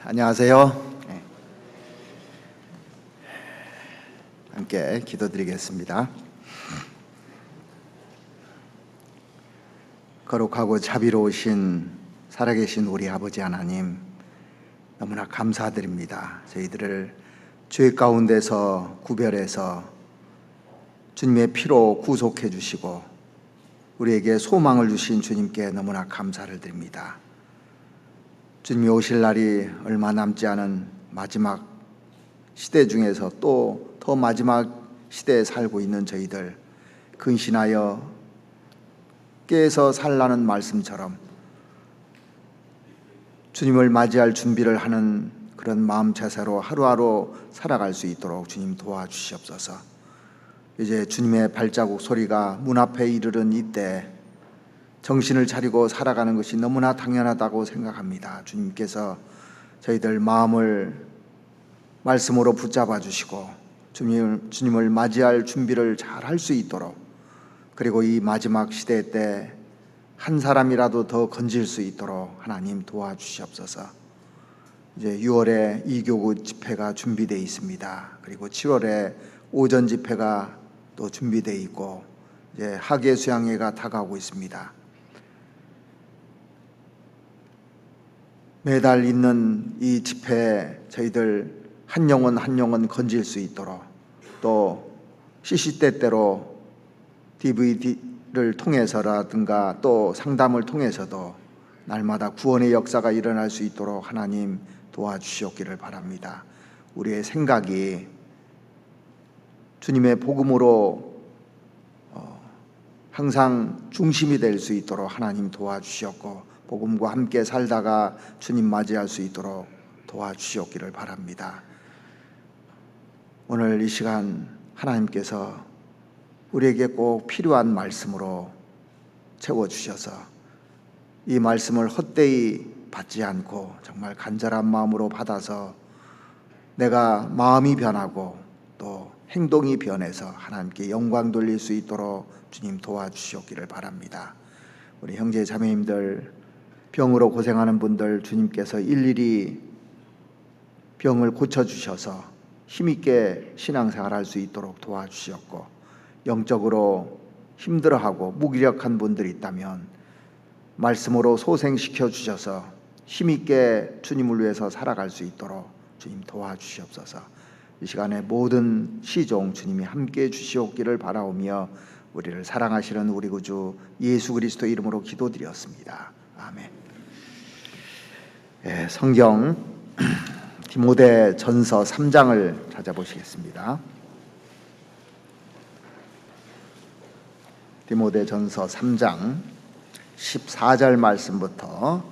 안녕하세요. 함께 기도드리겠습니다. 거룩하고 자비로우신 살아계신 우리 아버지 하나님, 너무나 감사드립니다. 저희들을 죄 가운데서 구별해서 주님의 피로 구속해 주시고 우리에게 소망을 주신 주님께 너무나 감사를 드립니다. 주님이 오실 날이 얼마 남지 않은 마지막 시대 중에서 또 더 마지막 시대에 살고 있는 저희들, 근신하여 깨서 살라는 말씀처럼 주님을 맞이할 준비를 하는 그런 마음 자세로 하루하루 살아갈 수 있도록 주님 도와주시옵소서. 이제 주님의 발자국 소리가 문 앞에 이르는 이때 정신을 차리고 살아가는 것이 너무나 당연하다고 생각합니다. 주님께서 저희들 마음을 말씀으로 붙잡아 주시고 주님을 맞이할 준비를 잘 할 수 있도록, 그리고 이 마지막 시대 때 한 사람이라도 더 건질 수 있도록 하나님 도와주시옵소서. 이제 6월에 이교구 집회가 준비되어 있습니다. 그리고 7월에 오전 집회가 또 준비되어 있고 이제 학예 수양회가 다가오고 있습니다. 매달 있는 이 집회에 저희들 한 영혼 한 영혼 건질 수 있도록, 또 시시때때로 DVD를 통해서라든가 또 상담을 통해서도 날마다 구원의 역사가 일어날 수 있도록 하나님 도와주시옵기를 바랍니다. 우리의 생각이 주님의 복음으로 항상 중심이 될 수 있도록 하나님 도와주시옵고, 복음과 함께 살다가 주님 맞이할 수 있도록 도와주시옵기를 바랍니다. 오늘 이 시간 하나님께서 우리에게 꼭 필요한 말씀으로 채워주셔서 이 말씀을 헛되이 받지 않고 정말 간절한 마음으로 받아서 내가 마음이 변하고 또 행동이 변해서 하나님께 영광 돌릴 수 있도록 주님 도와주시옵기를 바랍니다. 우리 형제 자매님들, 병으로 고생하는 분들 주님께서 일일이 병을 고쳐주셔서 힘있게 신앙생활할 수 있도록 도와주시옵고, 영적으로 힘들어하고 무기력한 분들이 있다면 말씀으로 소생시켜 주셔서 힘있게 주님을 위해서 살아갈 수 있도록 주님 도와주시옵소서. 이 시간에 모든 시종 주님이 함께해 주시옵기를 바라오며 우리를 사랑하시는 우리 구주 예수 그리스도 이름으로 기도드렸습니다. 아멘. 성경 디모데 전서 3장을 찾아보시겠습니다. 디모데 전서 3장 14절 말씀부터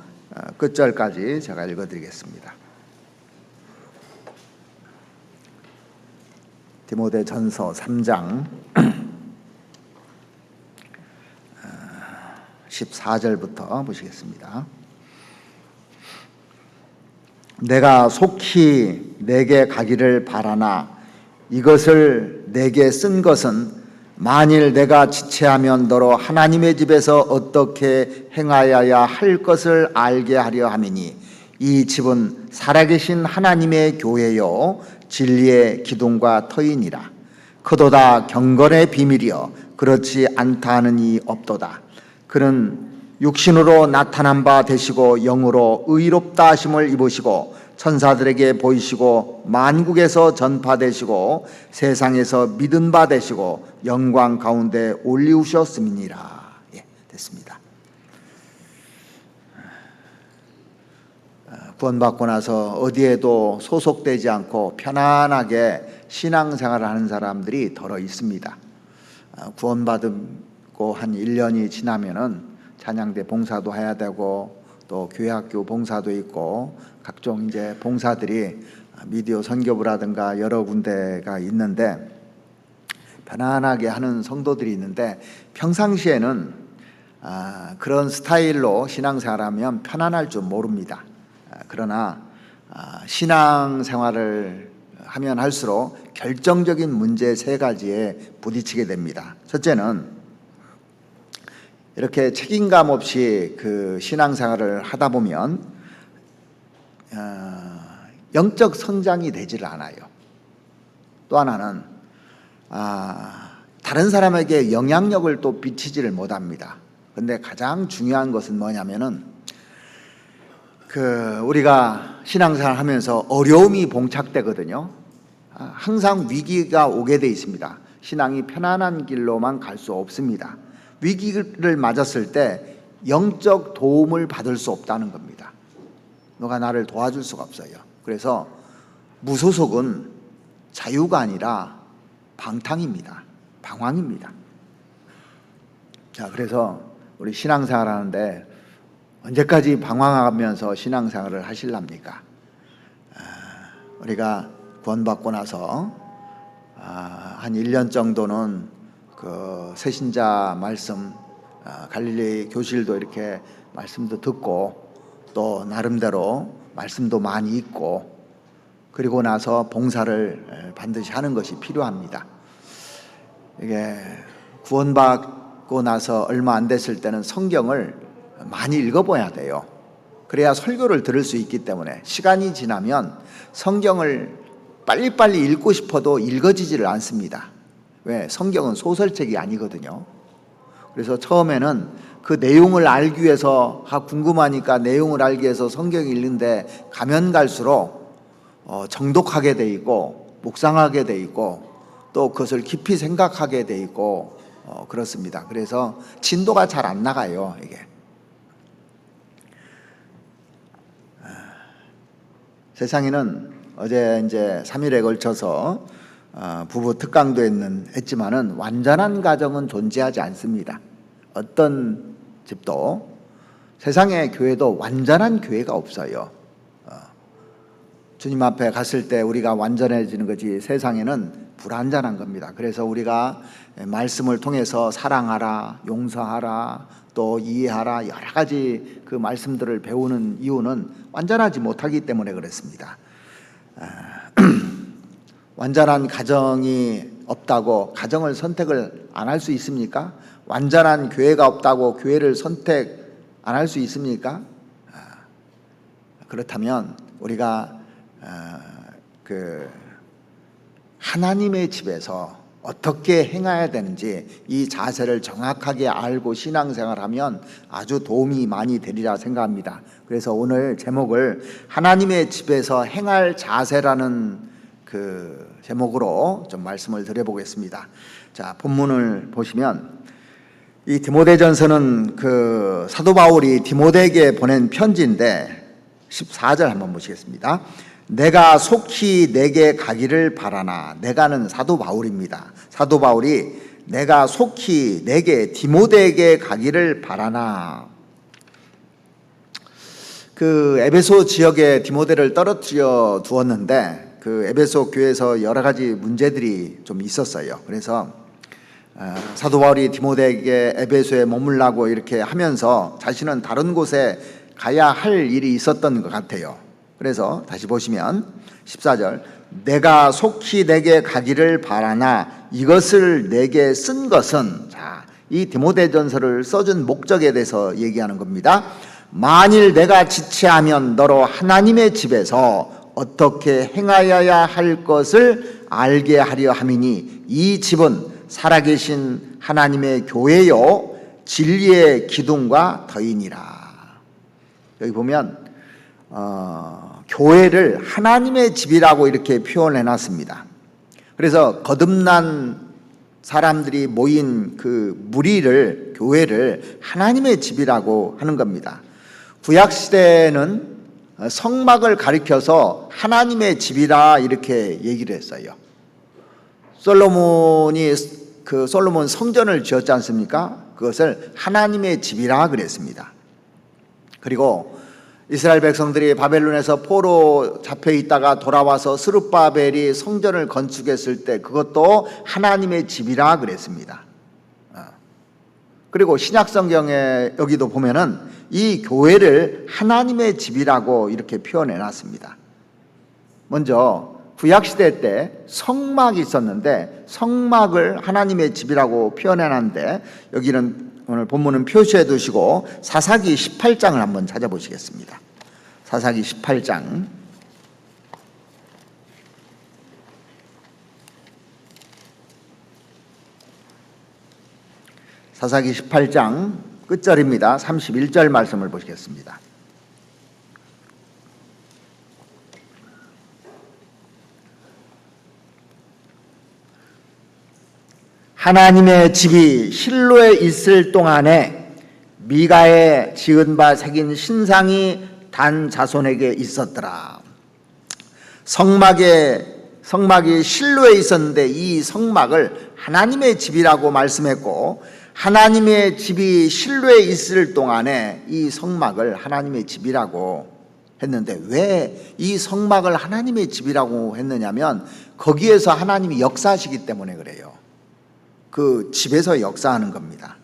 끝절까지 제가 읽어드리겠습니다. 디모데 전서 3장 14절부터 보시겠습니다. 내가 속히 내게 가기를 바라나 이것을 내게 쓴 것은 만일 내가 지체하면 너로 하나님의 집에서 어떻게 행하여야 할 것을 알게 하려 함이니 이 집은 살아계신 하나님의 교회요 진리의 기둥과 터이니라. 그도다 경건의 비밀이여 그렇지 않다 하는 이 없도다. 그는 육신으로 나타난 바 되시고 영으로 의롭다 하심을 입으시고 천사들에게 보이시고 만국에서 전파되시고 세상에서 믿은 바 되시고 영광 가운데 올리우셨음이니라. 됐습니다. 구원받고 나서 어디에도 소속되지 않고 편안하게 신앙생활을 하는 사람들이 더러 있습니다. 구원받고 한 1년이 지나면은 찬양대 봉사도 해야 되고 또 교회학교 봉사도 있고 각종 이제 봉사들이 미디어 선교부라든가 여러 군데가 있는데 편안하게 하는 성도들이 있는데 평상시에는 그런 스타일로 신앙생활하면 편안할 줄 모릅니다. 그러나 신앙생활을 하면 할수록 결정적인 문제 3가지에 부딪히게 됩니다. 첫째는 이렇게 책임감 없이 그 신앙생활을 하다 보면 영적 성장이 되질 않아요. 또 하나는 다른 사람에게 영향력을 또 미치지를 못합니다. 근데 가장 중요한 것은 뭐냐면은 우리가 신앙생활 하면서 어려움이 봉착되거든요. 항상 위기가 오게 돼 있습니다. 신앙이 편안한 길로만 갈 수 없습니다. 위기를 맞았을 때 영적 도움을 받을 수 없다는 겁니다. 누가 나를 도와줄 수가 없어요. 그래서 무소속은 자유가 아니라 방탕입니다. 방황입니다. 자, 그래서 우리 신앙생활 하는데 언제까지 방황하면서 신앙생활을 하실랍니까? 우리가 구원받고 나서 한 1년 정도는 새신자 말씀, 갈릴리 교실도 이렇게 말씀도 듣고 또 나름대로 말씀도 많이 읽고 그리고 나서 봉사를 반드시 하는 것이 필요합니다. 이게 구원받고 나서 얼마 안 됐을 때는 성경을 많이 읽어봐야 돼요. 그래야 설교를 들을 수 있기 때문에 시간이 지나면 성경을 빨리빨리 읽고 싶어도 읽어지지를 않습니다. 왜? 성경은 소설책이 아니거든요. 그래서 처음에는 그 내용을 알기 위해서 궁금하니까 내용을 알기 위해서 성경을 읽는데 가면 갈수록 정독하게 돼 있고 묵상하게 돼 있고 또 그것을 깊이 생각하게 돼 있고 그렇습니다. 그래서 진도가 잘 안 나가요. 이게 세상에는 어제 이제 3일에 걸쳐서 부부 특강도 했지만은 완전한 가정은 존재하지 않습니다. 어떤 집도 세상의 교회도 완전한 교회가 없어요. 주님 앞에 갔을 때 우리가 완전해지는 거지 세상에는 불완전한 겁니다. 그래서 우리가 말씀을 통해서 사랑하라, 용서하라, 또 이해하라 여러 가지 그 말씀들을 배우는 이유는 완전하지 못하기 때문에 그렇습니다. 완전한 가정이 없다고 가정을 선택을 안 할 수 있습니까? 완전한 교회가 없다고 교회를 선택 안 할 수 있습니까? 그렇다면 우리가 하나님의 집에서 어떻게 행해야 되는지 이 자세를 정확하게 알고 신앙생활하면 아주 도움이 많이 되리라 생각합니다. 그래서 오늘 제목을 하나님의 집에서 행할 자세라는 제목으로 좀 말씀을 드려보겠습니다. 자, 본문을 보시면 이 디모데전서는 사도 바울이 디모데에게 보낸 편지인데 14절 한번 보시겠습니다. 내가 속히 내게 가기를 바라나. 내가는 사도 바울입니다. 사도 바울이 내가 속히 내게 디모데에게 가기를 바라나. 에베소 지역에 디모데를 떨어뜨려 두었는데 에베소 교회에서 여러 가지 문제들이 좀 있었어요. 그래서 사도 바울이 디모데에게 에베소에 머물라고 이렇게 하면서 자신은 다른 곳에 가야 할 일이 있었던 것 같아요. 그래서 다시 보시면 14절 내가 속히 내게 가기를 바라나 이것을 내게 쓴 것은 이 디모데전서를 써준 목적에 대해서 얘기하는 겁니다. 만일 내가 지체하면 너로 하나님의 집에서 어떻게 행하여야 할 것을 알게 하려 함이니 이 집은 살아계신 하나님의 교회요 진리의 기둥과 터이니라. 여기 보면 교회를 하나님의 집이라고 이렇게 표현해 놨습니다. 그래서 거듭난 사람들이 모인 무리를 교회를 하나님의 집이라고 하는 겁니다. 구약시대에는 성막을 가리켜서 하나님의 집이라 이렇게 얘기를 했어요. 솔로몬 성전을 지었지 않습니까? 그것을 하나님의 집이라 그랬습니다. 그리고 이스라엘 백성들이 바벨론에서 포로 잡혀 있다가 돌아와서 스룹바벨이 성전을 건축했을 때 그것도 하나님의 집이라 그랬습니다. 그리고 신약 성경에 여기도 보면은 이 교회를 하나님의 집이라고 이렇게 표현해 놨습니다. 먼저 구약 시대 때 성막이 있었는데 성막을 하나님의 집이라고 표현해 놨는데 여기는 오늘 본문은 표시해 두시고 사사기 18장을 한번 찾아보시겠습니다. 사사기 18장 사사기 18장 끝절입니다. 31절 말씀을 보시겠습니다. 하나님의 집이 실로에 있을 동안에 미가의 지은 바 새긴 신상이 단 자손에게 있었더라. 성막이 실로에 있었는데 이 성막을 하나님의 집이라고 말씀했고, 하나님의 집이 실로에 있을 동안에 이 성막을 하나님의 집이라고 했는데, 왜 이 성막을 하나님의 집이라고 했느냐면 거기에서 하나님이 역사하시기 때문에 그래요. 그 집에서 역사하는 겁니다.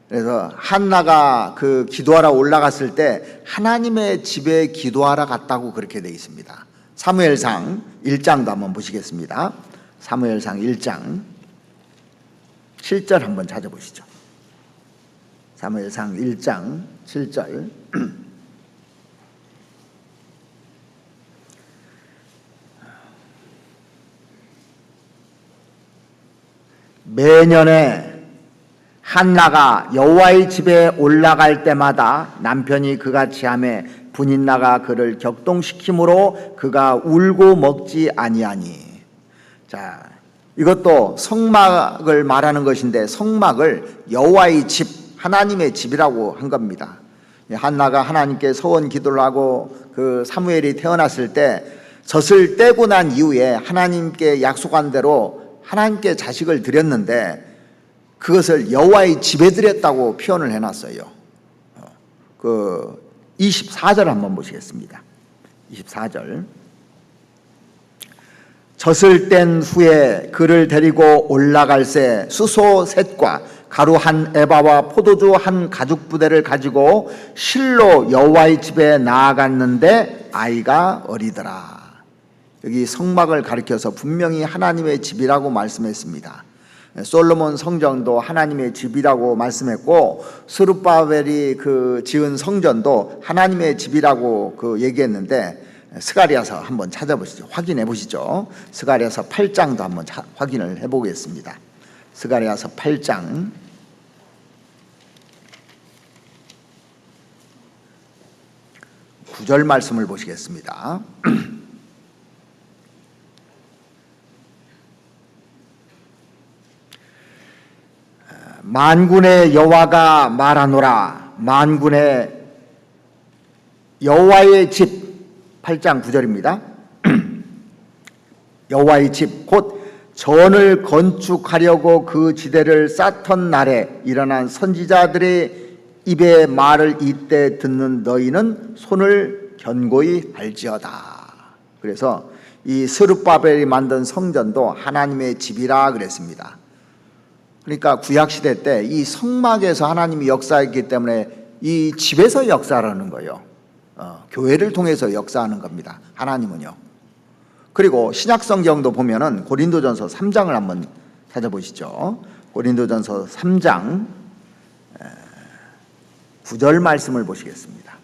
그래서 한나가 그 기도하러 올라갔을 때 하나님의 집에 기도하러 갔다고 그렇게 되어 있습니다. 사무엘상 1장도 한번 보시겠습니다. 사무엘상 1장 7절 한번 찾아보시죠. 사무엘상 1장 7절. 매년에 한나가 여호와의 집에 올라갈 때마다 남편이 그같이 하매 분인나가 그를 격동시키므로 그가 울고 먹지 아니하니. 자, 이것도 성막을 말하는 것인데 성막을 여호와의 집, 하나님의 집이라고 한 겁니다. 한나가 하나님께 서원 기도를 하고 그 사무엘이 태어났을 때 젖을 떼고 난 이후에 하나님께 약속한 대로 하나님께 자식을 드렸는데 그것을 여호와의 집에 드렸다고 표현을 해놨어요. 그 24절 한번 보시겠습니다. 24절. 젖을 뗀 후에 그를 데리고 올라갈새 수소 셋과 가루 한 에바와 포도주 한 가죽 부대를 가지고 실로 여호와의 집에 나아갔는데 아이가 어리더라. 여기 성막을 가리켜서 분명히 하나님의 집이라고 말씀했습니다. 솔로몬 성전도 하나님의 집이라고 말씀했고, 스룹바벨이 그 지은 성전도 하나님의 집이라고 그 얘기했는데, 스가랴서 한번 찾아보시죠. 확인해 보시죠. 스가랴서 8장도 한번 확인을 해 보겠습니다. 스가랴서 8장 9절 말씀을 보시겠습니다. 만군의 여호와가 말하노라. 만군의 여호와의 집, 8장 9절입니다. 여호와의 집 곧 전을 건축하려고 그 지대를 쌓던 날에 일어난 선지자들의 입의 말을 이때 듣는 너희는 손을 견고히 할지어다. 그래서 이 스룹바벨이 만든 성전도 하나님의 집이라 그랬습니다. 그러니까 구약시대 때 이 성막에서 하나님이 역사했기 때문에 이 집에서 역사하는 거예요. 교회를 통해서 역사하는 겁니다. 하나님은요. 그리고 신약성경도 보면은 고린도전서 3장을 한번 찾아보시죠. 고린도전서 3장 9절 말씀을 보시겠습니다.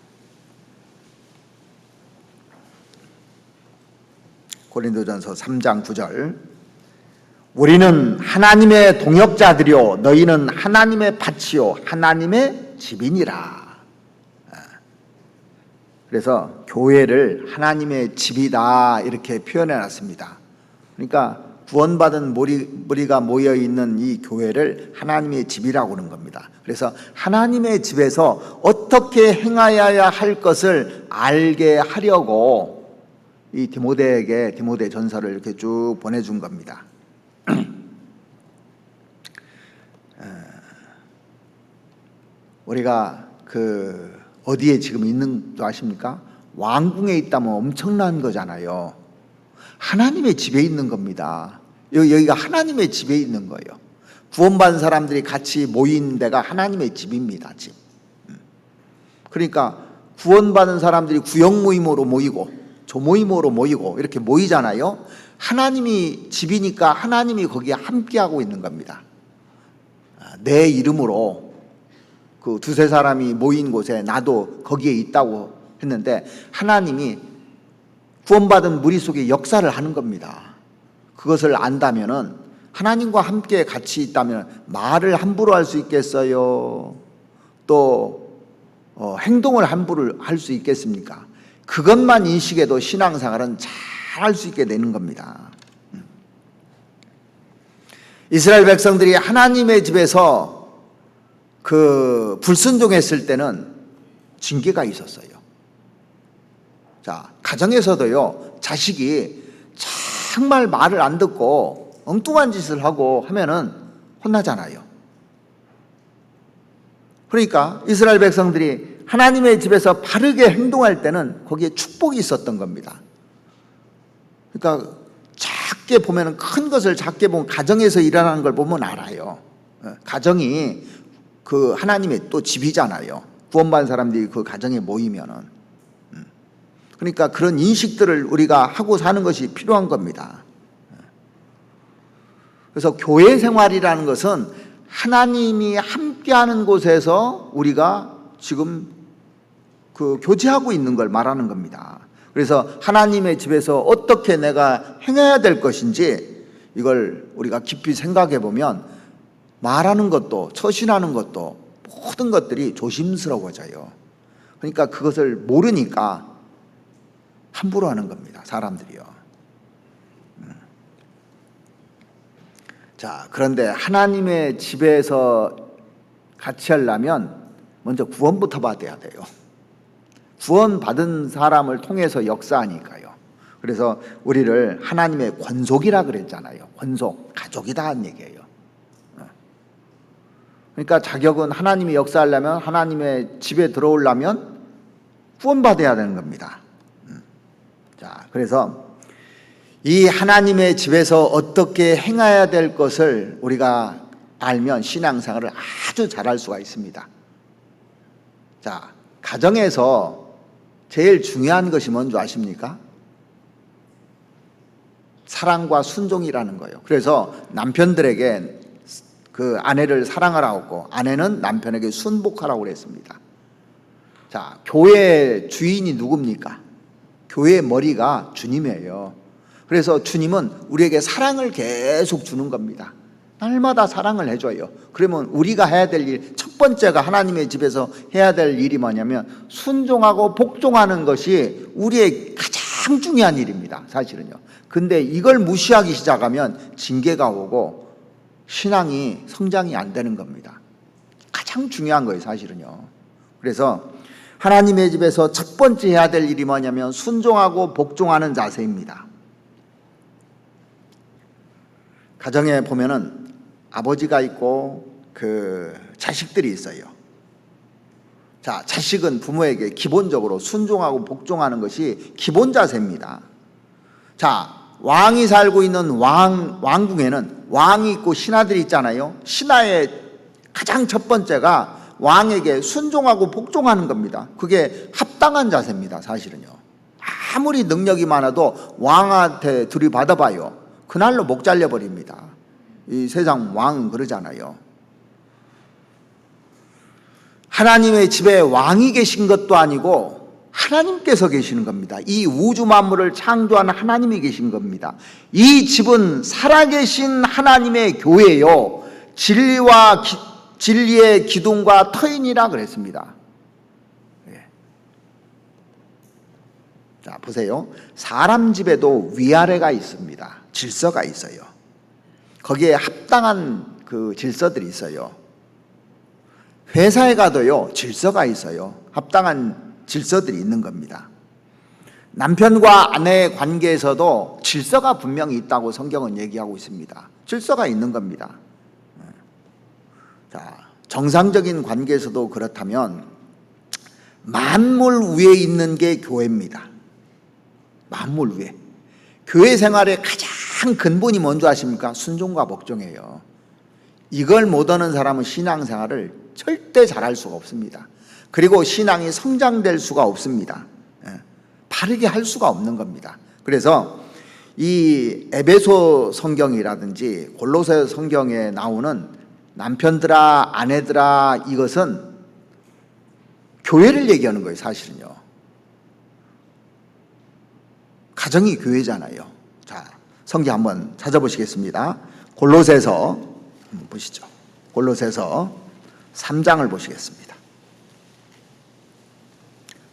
고린도전서 3장 9절. 우리는 하나님의 동역자들이요 너희는 하나님의 밭이요 하나님의 집이니라. 그래서 교회를 하나님의 집이다 이렇게 표현해 놨습니다. 그러니까 구원받은 무리가 모여 있는 이 교회를 하나님의 집이라고 하는 겁니다. 그래서 하나님의 집에서 어떻게 행하여야 할 것을 알게 하려고 이 디모데에게 디모데 전서를 이렇게 쭉 보내준 겁니다. 우리가 그 어디에 지금 있는 줄 아십니까? 왕궁에 있다면 엄청난 거잖아요. 하나님의 집에 있는 겁니다. 여기가 하나님의 집에 있는 거예요. 구원받은 사람들이 같이 모인 데가 하나님의 집입니다. 집. 그러니까 구원받은 사람들이 구역 모임으로 모이고 조모임으로 모이고 이렇게 모이잖아요. 하나님이 집이니까 하나님이 거기에 함께하고 있는 겁니다. 내 이름으로 그 두세 사람이 모인 곳에 나도 거기에 있다고 했는데 하나님이 구원받은 무리 속에 역사를 하는 겁니다. 그것을 안다면은 하나님과 함께 같이 있다면 말을 함부로 할 수 있겠어요? 또 행동을 함부로 할 수 있겠습니까? 그것만 인식해도 신앙생활은 잘 할 수 있게 되는 겁니다. 이스라엘 백성들이 하나님의 집에서 그 불순종했을 때는 징계가 있었어요. 자, 가정에서도요, 자식이 정말 말을 안 듣고 엉뚱한 짓을 하고 하면은 혼나잖아요. 그러니까 이스라엘 백성들이 하나님의 집에서 바르게 행동할 때는 거기에 축복이 있었던 겁니다. 그러니까 작게 보면은 큰 것을 작게 보면 가정에서 일어나는 걸 보면 알아요. 가정이 그 하나님의 또 집이잖아요. 구원받은 사람들이 그 가정에 모이면은. 그러니까 그런 인식들을 우리가 하고 사는 것이 필요한 겁니다. 그래서 교회 생활이라는 것은 하나님이 함께하는 곳에서 우리가 지금 그 교제하고 있는 걸 말하는 겁니다. 그래서 하나님의 집에서 어떻게 내가 행해야 될 것인지 이걸 우리가 깊이 생각해 보면 말하는 것도 처신하는 것도 모든 것들이 조심스러워져요. 그러니까 그것을 모르니까 함부로 하는 겁니다, 사람들이요. 자, 그런데 하나님의 집에서 같이 하려면 먼저 구원부터 받아야 돼요. 구원받은 사람을 통해서 역사하니까요. 그래서 우리를 하나님의 권속이라 그랬잖아요. 권속, 가족이다 한 얘기예요. 그러니까 자격은 하나님이 역사하려면, 하나님의 집에 들어오려면 구원받아야 되는 겁니다. 자, 그래서 이 하나님의 집에서 어떻게 행해야 될 것을 우리가 알면 신앙생활을 아주 잘할 수가 있습니다. 자, 가정에서 제일 중요한 것이 뭔지 아십니까? 사랑과 순종이라는 거예요. 그래서 남편들에게 그 아내를 사랑하라고, 아내는 남편에게 순복하라고 그랬습니다. 자, 교회 주인이 누굽니까? 교회의 머리가 주님이에요. 그래서 주님은 우리에게 사랑을 계속 주는 겁니다. 날마다 사랑을 해줘요. 그러면 우리가 해야 될 일, 첫 번째가 하나님의 집에서 해야 될 일이 뭐냐면 순종하고 복종하는 것이 우리의 가장 중요한 일입니다, 사실은요. 근데 이걸 무시하기 시작하면 징계가 오고 신앙이 성장이 안 되는 겁니다. 가장 중요한 거예요, 사실은요. 그래서 하나님의 집에서 첫 번째 해야 될 일이 뭐냐면 순종하고 복종하는 자세입니다. 가정에 보면은 아버지가 있고 그 자식들이 있어요. 자, 자식은 부모에게 기본적으로 순종하고 복종하는 것이 기본 자세입니다. 자, 왕이 살고 있는 왕궁에는 왕이 있고 신하들이 있잖아요. 신하의 가장 첫 번째가 왕에게 순종하고 복종하는 겁니다. 그게 합당한 자세입니다, 사실은요. 아무리 능력이 많아도 왕한테 들이받아봐요. 그날로 목 잘려버립니다. 이 세상 왕은 그러잖아요. 하나님의 집에 왕이 계신 것도 아니고 하나님께서 계시는 겁니다. 이 우주 만물을 창조한 하나님이 계신 겁니다. 이 집은 살아계신 하나님의 교회요, 진리의 기둥과 터인이라 그랬습니다. 예. 자, 보세요. 사람 집에도 위아래가 있습니다. 질서가 있어요. 거기에 합당한 그 질서들이 있어요. 회사에 가도요, 질서가 있어요. 합당한 질서들이 있는 겁니다. 남편과 아내의 관계에서도 질서가 분명히 있다고 성경은 얘기하고 있습니다. 질서가 있는 겁니다. 자, 정상적인 관계에서도 그렇다면 만물 위에 있는 게 교회입니다. 만물 위에. 교회 생활의 가장 근본이 뭔지 아십니까? 순종과 복종이에요. 이걸 못 얻는 사람은 신앙생활을 절대 잘할 수가 없습니다. 그리고 신앙이 성장될 수가 없습니다. 바르게 할 수가 없는 겁니다. 그래서 이 에베소 성경이라든지 골로새 성경에 나오는 남편들아, 아내들아, 이것은 교회를 얘기하는 거예요, 사실은요. 가정이 교회잖아요. 자, 성경 한번 찾아보시겠습니다. 골로새서 보시죠. 골로새서 3장을 보시겠습니다.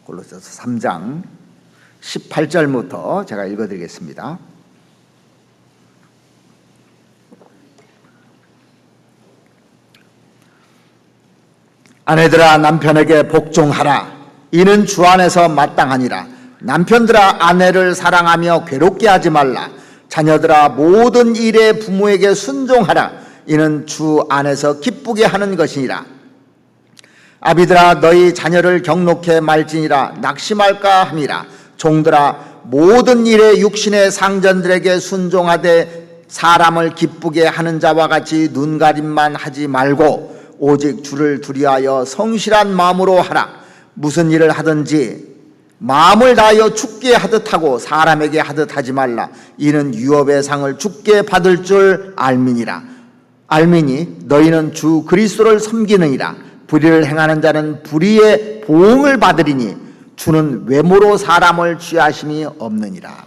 골로새서 3장 18절부터 제가 읽어드리겠습니다. 아내들아 남편에게 복종하라. 이는 주 안에서 마땅하니라. 남편들아 아내를 사랑하며 괴롭게 하지 말라. 자녀들아 모든 일에 부모에게 순종하라. 이는 주 안에서 기쁘게 하는 것이니라. 아비들아 너희 자녀를 경록해 말지니라. 낙심할까 함이라. 종들아 모든 일에 육신의 상전들에게 순종하되 사람을 기쁘게 하는 자와 같이 눈가림만 하지 말고 오직 주를 두려하여 성실한 마음으로 하라. 무슨 일을 하든지 마음을 다하여 주께 하듯 하고 사람에게 하듯 하지 말라. 이는 유업의 상을 주께 받을 줄 알미니라. 알미니 너희는 주 그리스도를 섬기느니라. 불의를 행하는 자는 불의의 보응을 받으리니 주는 외모로 사람을 취하심이 없느니라.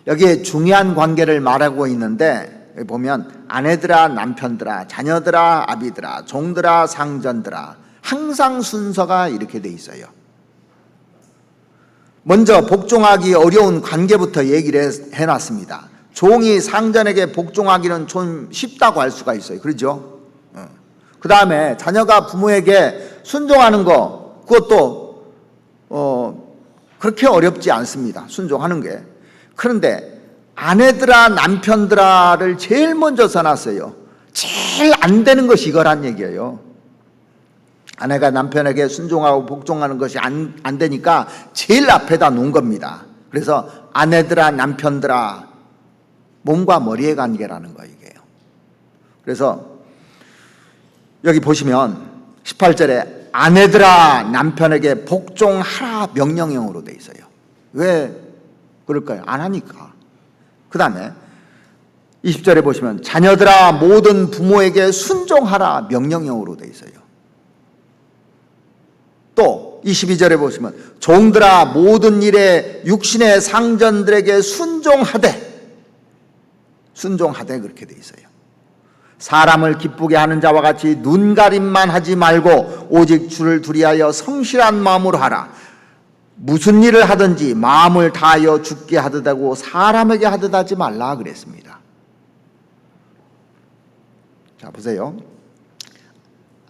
여기에 중요한 관계를 말하고 있는데 여기 보면 아내들아 남편들아 자녀들아 아비들아 종들아 상전들아 항상 순서가 이렇게 돼 있어요. 먼저 복종하기 어려운 관계부터 얘기를 해놨습니다. 종이 상전에게 복종하기는 좀 쉽다고 할 수가 있어요. 그렇죠? 그 다음에 자녀가 부모에게 순종하는 거 그것도 그렇게 어렵지 않습니다. 순종하는 게. 그런데 아내들아 남편들아를 제일 먼저 써놨어요. 제일 안 되는 것이 이거란 얘기예요. 아내가 남편에게 순종하고 복종하는 것이 안 되니까 제일 앞에다 놓은 겁니다. 그래서 아내들아 남편들아 몸과 머리의 관계라는 거예요. 그래서 여기 보시면 18절에 아내들아 남편에게 복종하라 명령형으로 돼 있어요. 왜 그럴까요? 안 하니까. 그 다음에 20절에 보시면 자녀들아 모든 부모에게 순종하라 명령형으로 돼 있어요. 또 22절에 보시면 종들아 모든 일에 육신의 상전들에게 순종하되 그렇게 돼 있어요. 사람을 기쁘게 하는 자와 같이 눈가림만 하지 말고 오직 주를 두려하여 성실한 마음으로 하라. 무슨 일을 하든지 마음을 다하여 주께 하듯 하고 사람에게 하듯 하지 말라 그랬습니다. 자 보세요.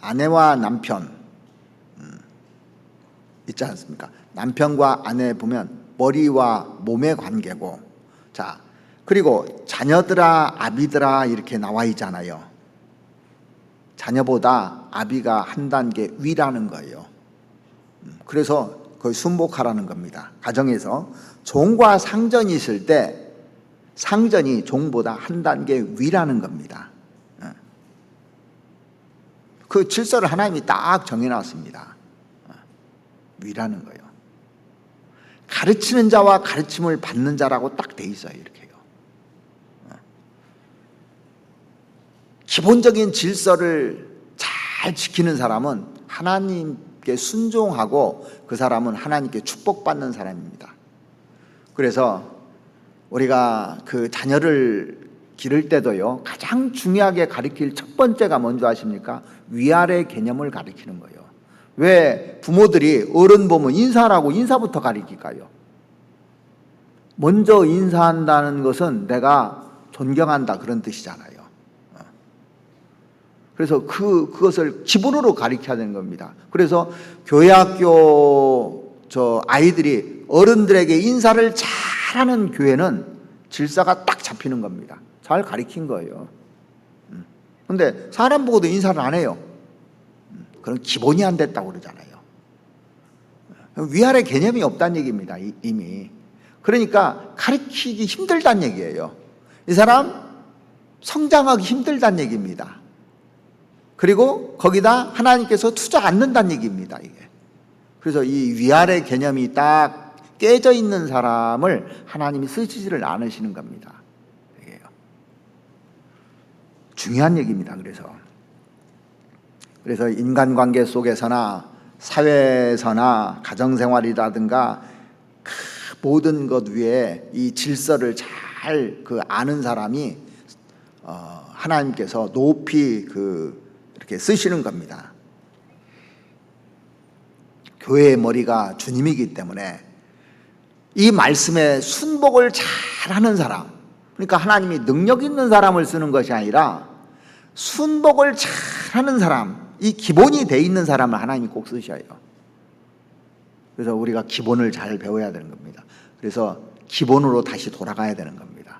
아내와 남편 있지 않습니까? 남편과 아내 보면 머리와 몸의 관계고, 자 그리고 자녀들아 아비들아 이렇게 나와 있잖아요. 자녀보다 아비가 한 단계 위라는 거예요. 그래서 거의 순복하라는 겁니다. 가정에서 종과 상전이 있을 때 상전이 종보다 한 단계 위라는 겁니다. 그 질서를 하나님이 딱 정해놨습니다. 위라는 거예요. 가르치는 자와 가르침을 받는 자라고 딱 돼 있어요. 이렇게요. 기본적인 질서를 잘 지키는 사람은 하나님께 순종하고 그 사람은 하나님께 축복받는 사람입니다. 그래서 우리가 그 자녀를 기를 때도요, 가장 중요하게 가르칠 첫 번째가 뭔지 아십니까? 위아래 개념을 가르치는 거예요. 왜 부모들이 어른 보면 인사하라고 인사부터 가르칠까요? 먼저 인사한다는 것은 내가 존경한다 그런 뜻이잖아요. 그래서 그것을 기본으로 가르쳐야 되는 겁니다. 그래서 교회학교 아이들이 어른들에게 인사를 잘하는 교회는 질서가 딱 잡히는 겁니다. 잘 가르친 거예요. 근데 사람 보고도 인사를 안 해요. 그런 기본이 안 됐다고 그러잖아요. 위아래 개념이 없다는 얘기입니다. 이미. 그러니까 가르치기 힘들다는 얘기예요. 이 사람 성장하기 힘들다는 얘기입니다. 그리고 거기다 하나님께서 투자 않는다는 얘기입니다. 이게. 그래서 이 위아래 개념이 딱 깨져 있는 사람을 하나님이 쓰시지를 않으시는 겁니다. 이게요. 중요한 얘기입니다. 그래서 인간관계 속에서나 사회에서나 가정생활이라든가 그 모든 것 위에 이 질서를 잘 아는 사람이 하나님께서 높이 이렇게 쓰시는 겁니다. 교회의 머리가 주님이기 때문에 이 말씀에 순복을 잘하는 사람, 그러니까 하나님이 능력 있는 사람을 쓰는 것이 아니라 순복을 잘하는 사람, 이 기본이 돼 있는 사람을 하나님이 꼭 쓰셔요. 그래서 우리가 기본을 잘 배워야 되는 겁니다. 그래서 기본으로 다시 돌아가야 되는 겁니다.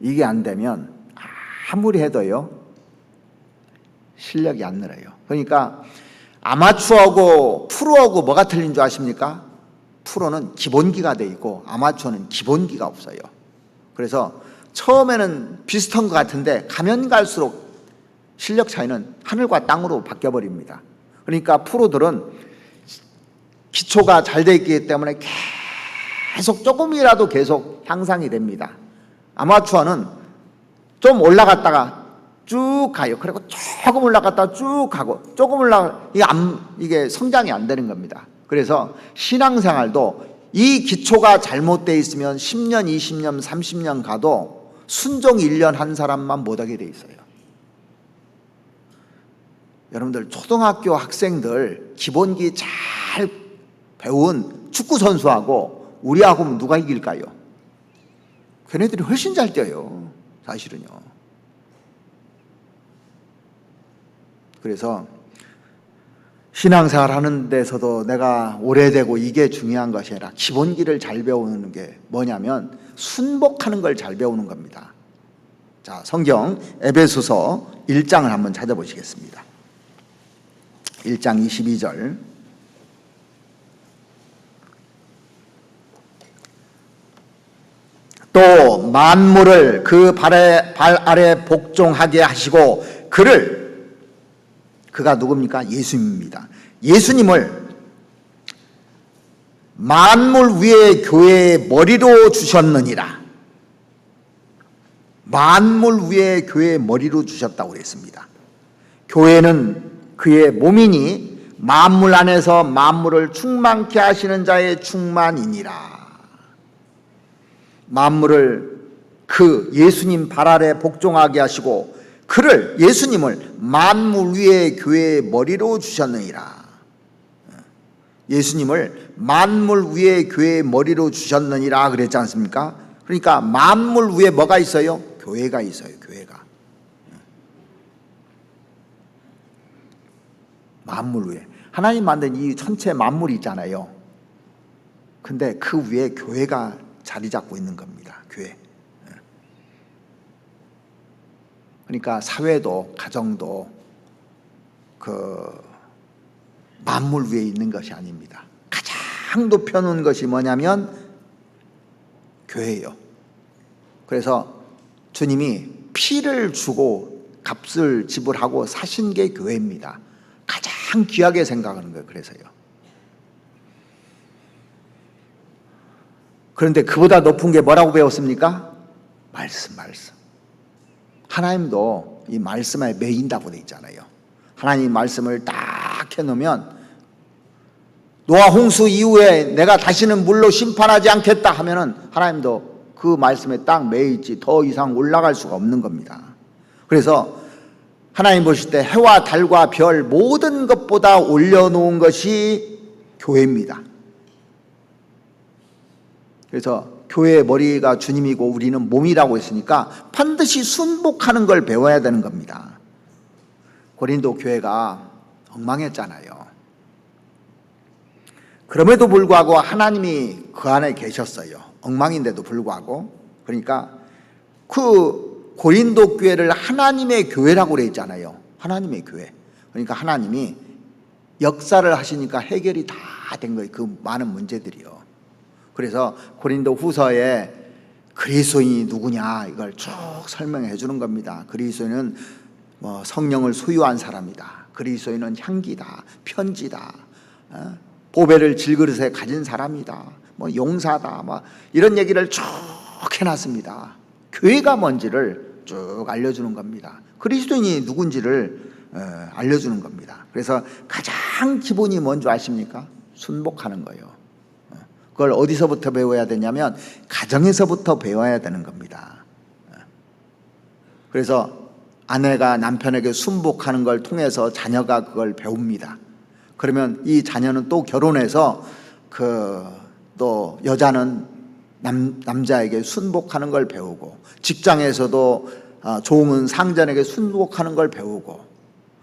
이게 안 되면 아무리 해도요 실력이 안 늘어요. 그러니까 아마추어하고 프로하고 뭐가 틀린 줄 아십니까? 프로는 기본기가 돼 있고 아마추어는 기본기가 없어요. 그래서 처음에는 비슷한 것 같은데 가면 갈수록 실력 차이는 하늘과 땅으로 바뀌어버립니다. 그러니까 프로들은 기초가 잘 돼 있기 때문에 계속 조금이라도 계속 향상이 됩니다. 아마추어는 좀 올라갔다가 쭉 가요. 그리고 조금 올라갔다가 쭉 가고 조금 이게 성장이 안 되는 겁니다. 그래서 신앙생활도 이 기초가 잘못되어 있으면 10년, 20년, 30년 가도 순종 1년 한 사람만 못하게 돼 있어요. 여러분들 초등학교 학생들 기본기 잘 배운 축구 선수하고 우리하고 누가 이길까요? 걔네들이 훨씬 잘 뛰어요. 사실은요. 그래서 신앙생활 하는 데서도 내가 오래되고 이게 중요한 것이 아니라 기본기를 잘 배우는 게 뭐냐면 순복하는 걸 잘 배우는 겁니다. 자, 성경 에베소서 1장을 한번 찾아보시겠습니다. 1장 22절. 또 만물을 그 발 아래 복종하게 하시고 그가 누굽니까? 예수님입니다. 예수님을 만물 위에 교회의 머리로 주셨느니라. 만물 위에 교회의 머리로 주셨다고 그랬습니다. 교회는 그의 몸이니 만물 안에서 만물을 충만케 하시는 자의 충만이니라. 만물을 그 예수님 발 아래 복종하게 하시고 예수님을 만물 위에 교회의 머리로 주셨느니라. 예수님을 만물 위에 교회의 머리로 주셨느니라 그랬지 않습니까? 그러니까 만물 위에 뭐가 있어요? 교회가 있어요. 교회가. 만물 위에. 하나님 만든 이 전체 만물이 있잖아요. 근데 그 위에 교회가 자리 잡고 있는 겁니다. 교회. 그러니까 사회도 가정도 만물 위에 있는 것이 아닙니다. 가장 높여놓은 것이 뭐냐면 교회예요. 그래서 주님이 피를 주고 값을 지불하고 사신 게 교회입니다. 가장 귀하게 생각하는 거예요. 그래서요. 그런데 그보다 높은 게 뭐라고 배웠습니까? 말씀. 하나님도 이 말씀에 매인다고 돼 있잖아요. 하나님 말씀을 딱 해놓으면 노아 홍수 이후에 내가 다시는 물로 심판하지 않겠다 하면은 하나님도 그 말씀에 딱 매있지 더 이상 올라갈 수가 없는 겁니다. 그래서 하나님 보실 때 해와 달과 별 모든 것보다 올려놓은 것이 교회입니다. 그래서 교회의 머리가 주님이고 우리는 몸이라고 했으니까 반드시 순복하는 걸 배워야 되는 겁니다. 고린도 교회가 엉망했잖아요. 그럼에도 불구하고 하나님이 그 안에 계셨어요. 엉망인데도 불구하고. 그러니까 그 고린도 교회를 하나님의 교회라고 그랬잖아요. 하나님의 교회. 그러니까 하나님이 역사를 하시니까 해결이 다 된 거예요. 그 많은 문제들이요. 그래서 고린도 후서에 그리스도인이 누구냐 이걸 쭉 설명해 주는 겁니다. 그리스도인은 성령을 소유한 사람이다. 그리스도인은 향기다, 편지다, 보배를 질그릇에 가진 사람이다, 용사다, 이런 얘기를 쭉 해놨습니다. 교회가 뭔지를 쭉 알려주는 겁니다. 그리스도인이 누군지를 알려주는 겁니다. 그래서 가장 기본이 뭔지 아십니까? 순복하는 거예요. 그걸 어디서부터 배워야 되냐면 가정에서부터 배워야 되는 겁니다. 그래서 아내가 남편에게 순복하는 걸 통해서 자녀가 그걸 배웁니다. 그러면 이 자녀는 또 결혼해서 또 여자는 남자에게 순복하는 걸 배우고, 직장에서도 종은 상전에게 순복하는 걸 배우고,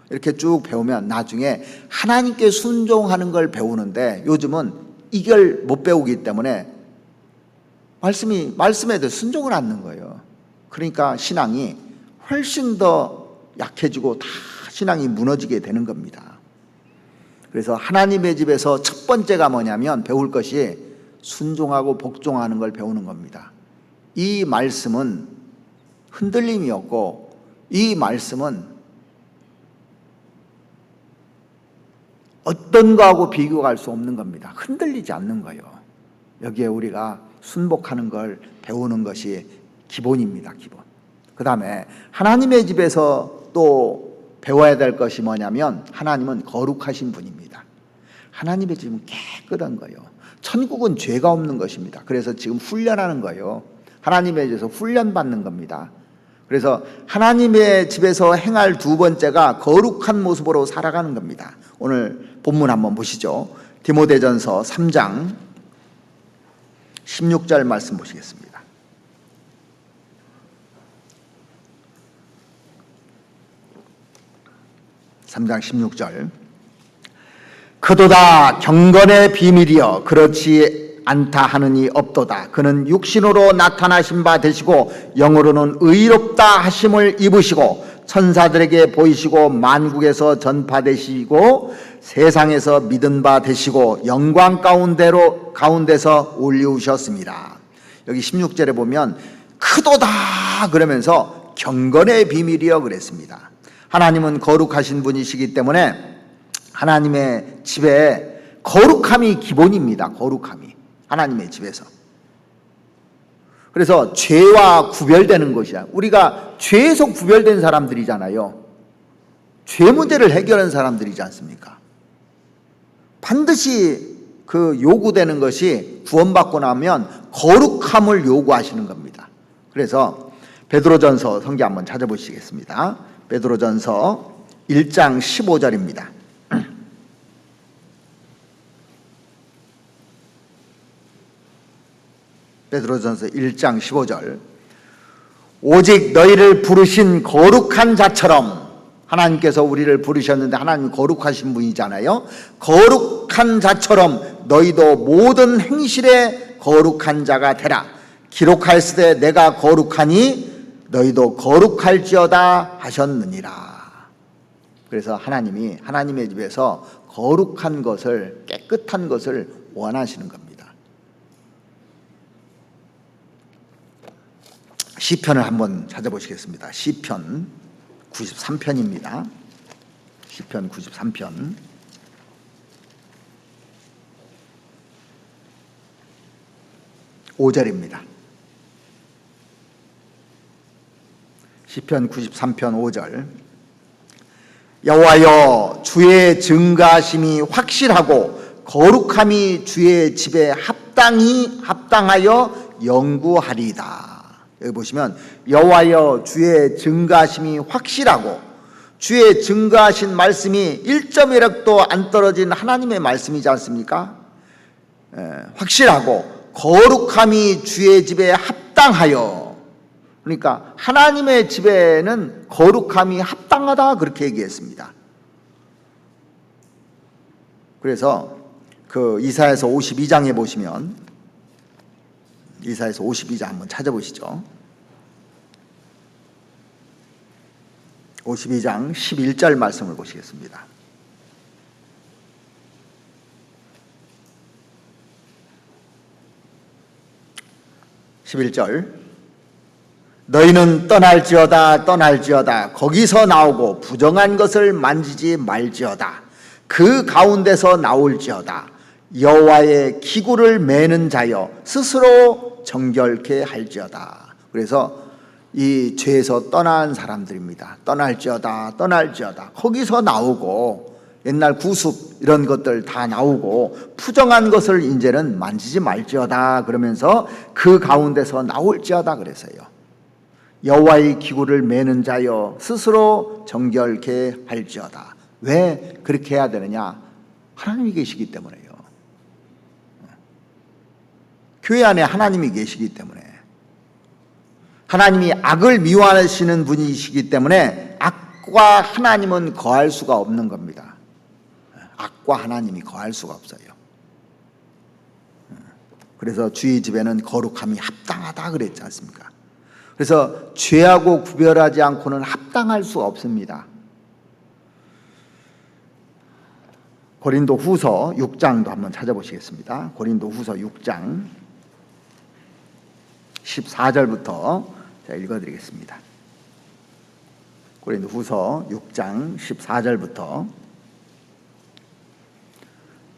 이렇게 쭉 배우면 나중에 하나님께 순종하는 걸 배우는데, 요즘은 이걸 못 배우기 때문에 말씀에 대해 순종을 않는 거예요. 그러니까 신앙이 훨씬 더 약해지고 다 신앙이 무너지게 되는 겁니다. 그래서 하나님의 집에서 첫 번째가 뭐냐면 배울 것이 순종하고 복종하는 걸 배우는 겁니다. 이 말씀은 흔들림이 없고, 이 말씀은 어떤 거하고 비교할 수 없는 겁니다. 흔들리지 않는 거예요. 여기에 우리가 순복하는 걸 배우는 것이 기본입니다. 기본. 그 다음에 하나님의 집에서 또 배워야 될 것이 뭐냐면, 하나님은 거룩하신 분입니다. 하나님의 집은 깨끗한 거예요. 천국은 죄가 없는 것입니다. 그래서 지금 훈련하는 거예요. 하나님의 집에서 훈련받는 겁니다. 그래서 하나님의 집에서 행할 두 번째가 거룩한 모습으로 살아가는 겁니다. 오늘 본문 한번 보시죠. 디모데전서 3장 16절 말씀 보시겠습니다. 3장 16절. 그도다 경건의 비밀이여 그렇지 않다 하느니 없도다. 그는 육신으로 나타나신 바 되시고 영으로는 의롭다 하심을 입으시고 천사들에게 보이시고 만국에서 전파되시고 세상에서 믿은 바 되시고 영광 가운데서 올리우셨습니다. 여기 16절에 보면 크도다 그러면서 경건의 비밀이여 그랬습니다. 하나님은 거룩하신 분이시기 때문에 하나님의 집에 거룩함이 기본입니다. 거룩함이 하나님의 집에서. 그래서 죄와 구별되는 것이야. 우리가 죄에서 구별된 사람들이잖아요. 죄 문제를 해결한 사람들이지 않습니까? 반드시 그 요구되는 것이 구원받고 나면 거룩함을 요구하시는 겁니다. 그래서 베드로전서 성경 한번 찾아보시겠습니다. 베드로전서 1장 15절입니다. 베드로전서 1장 15절. 오직 너희를 부르신 거룩한 자처럼, 하나님께서 우리를 부르셨는데 하나님 거룩하신 분이잖아요. 거룩한 자처럼 너희도 모든 행실에 거룩한 자가 되라. 기록하였으되 내가 거룩하니 너희도 거룩할지어다 하셨느니라. 그래서 하나님이 하나님의 집에서 거룩한 것을, 깨끗한 것을 원하시는 겁니다. 시편을 한번 찾아보시겠습니다. 시편 93편입니다. 시편 93편. (5절입니다) 시편 93편 5절. 여호와여 주의 증거하심이 확실하고 거룩함이 주의 집에 합당하여 영구하리이다. 여기 보시면 여호와여 주의 증거하심이 확실하고, 주의 증거하신 말씀이 1.1획도 안 떨어진 하나님의 말씀이지 않습니까? 확실하고 거룩함이 주의 집에 합당하여. 그러니까 하나님의 집에는 거룩함이 합당하다 그렇게 얘기했습니다. 그래서 그 이사야서 52장에 보시면, 이사야서 52장 한번 찾아보시죠. 52장 11절 말씀을 보시겠습니다. (11절) 너희는 떠날지어다 거기서 나오고 부정한 것을 만지지 말지어다. 그 가운데서 나올지어다. 여호와의 기구를 매는 자여 스스로 정결케 할지어다. 그래서 이 죄에서 떠난 사람들입니다. 떠날지어다 거기서 나오고, 옛날 구습 이런 것들 다 나오고 부정한 것을 이제는 만지지 말지어다 그러면서 그 가운데서 나올지어다 그랬어요. 여호와의 기구를 매는 자여 스스로 정결케 할지어다. 왜 그렇게 해야 되느냐? 하나님이 계시기 때문에요. 교회 안에 하나님이 계시기 때문에, 하나님이 악을 미워하시는 분이시기 때문에 악과 하나님은 거할 수가 없는 겁니다. 악과 하나님이 거할 수가 없어요. 그래서 주의 집에는 거룩함이 합당하다 그랬지 않습니까? 그래서 죄하고 구별하지 않고는 합당할 수가 없습니다. 고린도 후서 6장도 한번 찾아보시겠습니다. 고린도 후서 6장 14절부터 제가 읽어드리겠습니다. 고린도 후서 6장 14절부터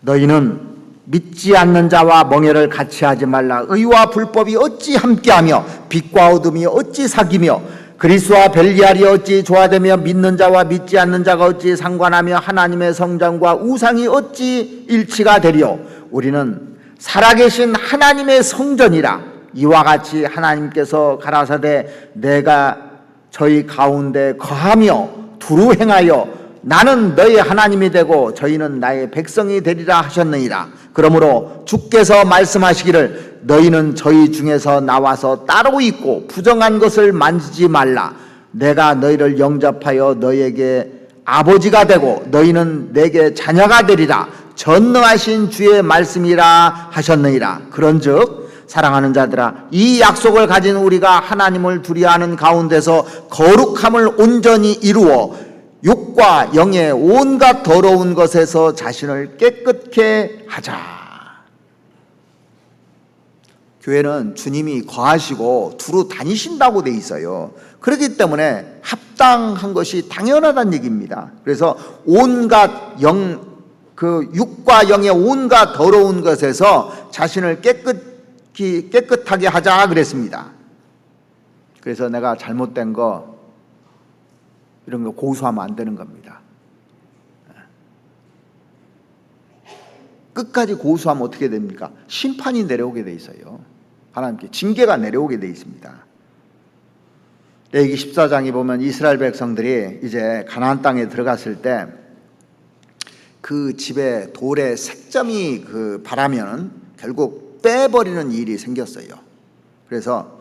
너희는 믿지 않는 자와 멍에를 같이 하지 말라. 의와 불법이 어찌 함께하며 빛과 어둠이 어찌 사귀며 그리스도와 벨리알이 어찌 조화되며 믿는 자와 믿지 않는 자가 어찌 상관하며 하나님의 성전과 우상이 어찌 일치가 되리요. 우리는 살아계신 하나님의 성전이라. 이와 같이 하나님께서 가라사대 내가 저희 가운데 거하며 두루 행하여 나는 너희 하나님이 되고 저희는 나의 백성이 되리라 하셨느니라. 그러므로 주께서 말씀하시기를 너희는 저희 중에서 나와서 따로 있고 부정한 것을 만지지 말라. 내가 너희를 영접하여 너희에게 아버지가 되고 너희는 내게 자녀가 되리라. 전능하신 주의 말씀이라 하셨느니라. 그런즉 사랑하는 자들아, 이 약속을 가진 우리가 하나님을 두려워하는 가운데서 거룩함을 온전히 이루어 육과 영의 온갖 더러운 것에서 자신을 깨끗게 하자. 교회는 주님이 거하시고 두루 다니신다고 돼 있어요. 그렇기 때문에 합당한 것이 당연하다는 얘기입니다. 그래서 온갖 육과 영의 온갖 더러운 것에서 자신을 깨끗하게 하자 그랬습니다. 그래서 내가 잘못된 거 이런 거 고소하면 안 되는 겁니다. 끝까지 고소하면 어떻게 됩니까? 심판이 내려오게 돼 있어요. 하나님께 징계가 내려오게 돼 있습니다. 레위기 14장에 보면 이스라엘 백성들이 이제 가나안 땅에 들어갔을 때 그 집에 돌에 색점이 바라면 결국 빼버리는 일이 생겼어요. 그래서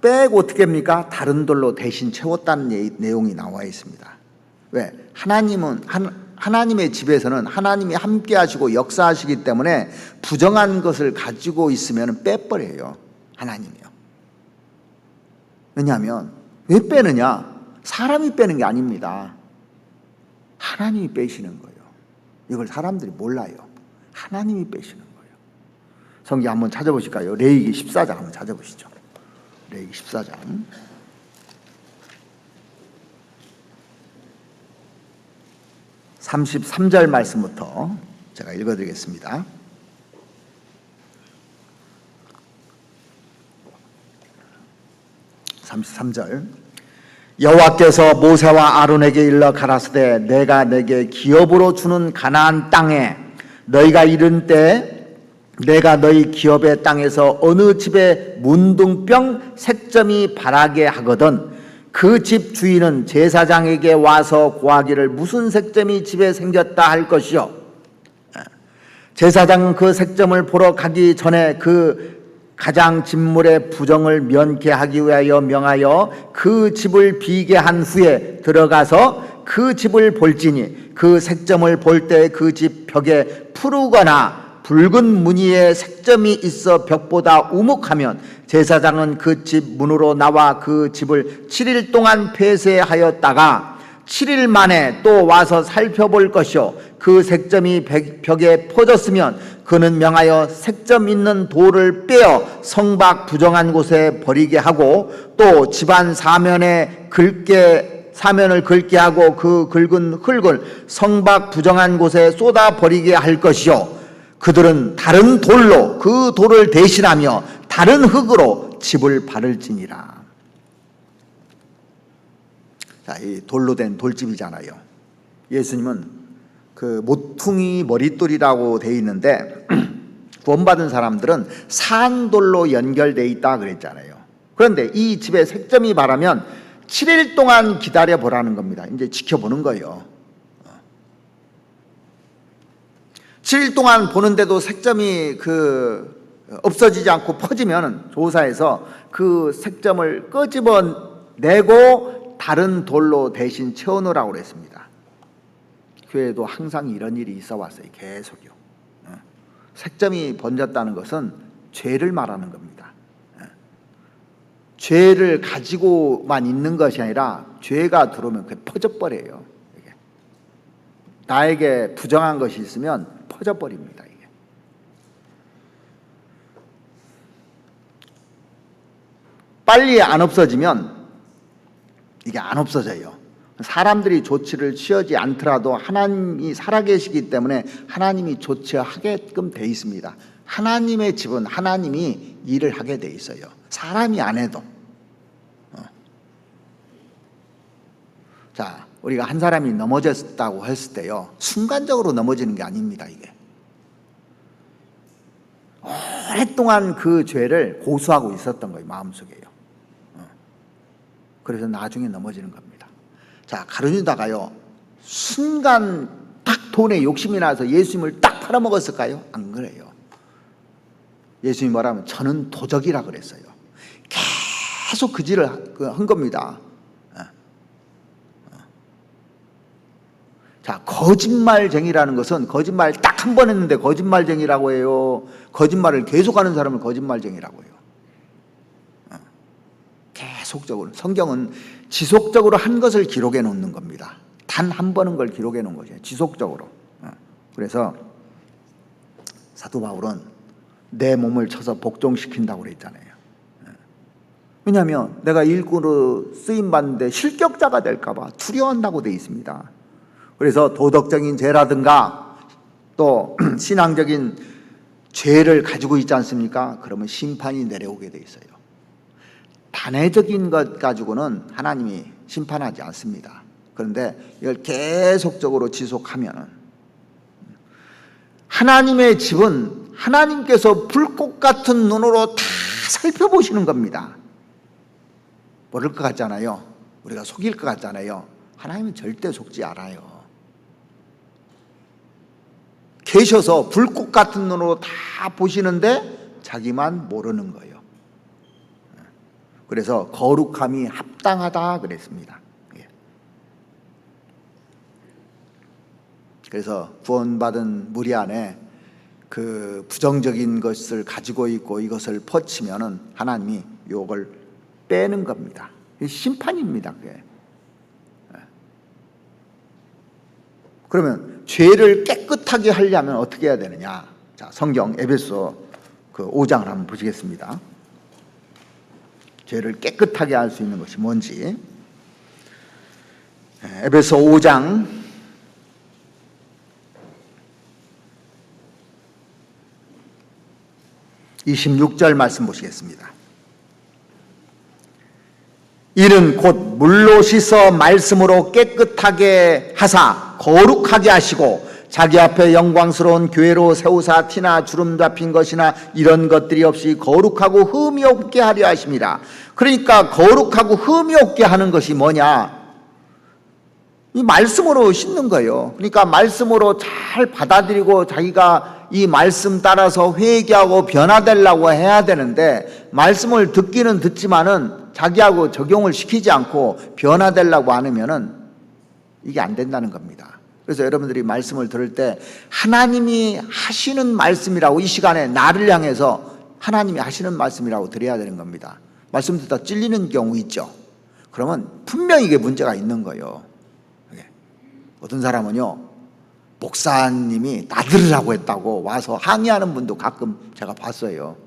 빼고 어떻게 합니까? 다른 돌로 대신 채웠다는 내용이 나와 있습니다. 왜? 하나님의 집에서는 하나님이 함께 하시고 역사하시기 때문에 부정한 것을 가지고 있으면 빼버려요. 하나님이요. 왜냐하면 왜 빼느냐? 사람이 빼는 게 아닙니다. 하나님이 빼시는 거예요. 이걸 사람들이 몰라요. 하나님이 빼시는 거예요. 성경 한번 찾아보실까요? 레위기 14장 한번 찾아보시죠. 레위기 14장 33절 말씀부터 제가 읽어드리겠습니다. 33절 여호와께서 모세와 아론에게 일러 가라사대 내가 내게 기업으로 주는 가나안 땅에 너희가 이른 때 내가 너희 기업의 땅에서 어느 집에 문둥병 색점이 바라게 하거든 그 집 주인은 제사장에게 와서 고하기를 무슨 색점이 집에 생겼다 할 것이요. 제사장은 그 색점을 보러 가기 전에 그 가장 진물의 부정을 면케하기 위하여 명하여 그 집을 비게 한 후에 들어가서 그 집을 볼지니 그 색점을 볼 때 그 집 벽에 푸르거나 붉은 무늬의 색점이 있어 벽보다 우묵하면 제사장은 그 집 문으로 나와 그 집을 7일 동안 폐쇄하였다가 7일 만에 또 와서 살펴볼 것이요 그 색점이 벽에 퍼졌으면 그는 명하여 색점 있는 돌을 빼어 성박 부정한 곳에 버리게 하고 또 집안 사면을 긁게 하고 그 긁은 흙을 성박 부정한 곳에 쏟아 버리게 할 것이요 그들은 다른 돌로 그 돌을 대신하며 다른 흙으로 집을 바를지니라. 자, 이 돌로 된 돌집이잖아요. 예수님은 그 모퉁이 머릿돌이라고 돼 있는데 구원받은 사람들은 산돌로 연결돼 있다 그랬잖아요. 그런데 이 집에 색점이 바라면 7일 동안 기다려보라는 겁니다. 이제 지켜보는 거예요. 7일 동안 보는데도 색점이 없어지지 않고 퍼지면 조사해서 그 색점을 끄집어내고 다른 돌로 대신 채워놓으라고 그랬습니다. 교회에도 항상 이런 일이 있어 왔어요. 계속요. 색점이 번졌다는 것은 죄를 말하는 겁니다. 죄를 가지고만 있는 것이 아니라 죄가 들어오면 그게 퍼져버려요. 이게. 나에게 부정한 것이 있으면 퍼져버립니다. 이게. 빨리 안 없어지면 이게 안 없어져요. 사람들이 조치를 취하지 않더라도 하나님이 살아계시기 때문에 하나님이 조치하게끔 돼 있습니다. 하나님의 집은 하나님이 일을 하게 돼 있어요. 사람이 안 해도. 자, 우리가 한 사람이 넘어졌다고 했을 때요, 순간적으로 넘어지는 게 아닙니다. 이게 오랫동안 그 죄를 고수하고 있었던 거예요. 마음속에요. 그래서 나중에 넘어지는 겁니다. 자, 가룟유다가요, 순간 딱 돈에 욕심이 나서 예수님을 딱 팔아먹었을까요? 안 그래요. 예수님이 뭐라면 저는 도적이라 그랬어요. 계속 그 짓을 한 겁니다. 자, 거짓말쟁이라는 것은 거짓말 딱 한 번 했는데 거짓말쟁이라고 해요. 거짓말을 계속하는 사람을 거짓말쟁이라고 해요. 계속적으로. 성경은 지속적으로 한 것을 기록해 놓는 겁니다. 단 한 번은 걸 기록해 놓은 거죠. 지속적으로. 그래서 사도 바울은 내 몸을 쳐서 복종시킨다고 그랬잖아요. 왜냐하면 내가 일꾼으로 쓰임받는데 실격자가 될까 봐 두려워한다고 되어 있습니다. 그래서 도덕적인 죄라든가 또 신앙적인 죄를 가지고 있지 않습니까? 그러면 심판이 내려오게 돼 있어요. 단회적인 것 가지고는 하나님이 심판하지 않습니다. 그런데 이걸 계속적으로 지속하면 하나님의 집은 하나님께서 불꽃 같은 눈으로 다 살펴보시는 겁니다. 모를 것 같잖아요. 우리가 속일 것 같잖아요. 하나님은 절대 속지 않아요. 계셔서 불꽃 같은 눈으로 다 보시는데 자기만 모르는 거예요. 그래서 거룩함이 합당하다 그랬습니다. 그래서 구원받은 무리 안에 그 부정적인 것을 가지고 있고 이것을 퍼치면은 하나님이 이걸 빼는 겁니다. 심판입니다. 그게. 그러면 죄를 깨끗하게 하려면 어떻게 해야 되느냐? 자, 성경 에베소 5장을 한번 보시겠습니다. 죄를 깨끗하게 할 수 있는 것이 뭔지. 에베소 5장 26절 말씀 보시겠습니다. 이는 곧 물로 씻어 말씀으로 깨끗하게 하사 거룩하게 하시고 자기 앞에 영광스러운 교회로 세우사 티나 주름 잡힌 것이나 이런 것들이 없이 거룩하고 흠이 없게 하려 하십니다. 그러니까 거룩하고 흠이 없게 하는 것이 뭐냐? 이 말씀으로 씻는 거예요. 그러니까 말씀으로 잘 받아들이고 자기가 이 말씀 따라서 회개하고 변화되려고 해야 되는데 말씀을 듣기는 듣지만은 자기하고 적용을 시키지 않고 변화되려고 하면은 이게 안 된다는 겁니다. 그래서 여러분들이 말씀을 들을 때 하나님이 하시는 말씀이라고 이 시간에 나를 향해서 하나님이 하시는 말씀이라고 드려야 되는 겁니다. 말씀 듣다 찔리는 경우 있죠. 그러면 분명히 이게 문제가 있는 거예요. 어떤 사람은요, 목사님이 나들으라고 했다고 와서 항의하는 분도 가끔 제가 봤어요.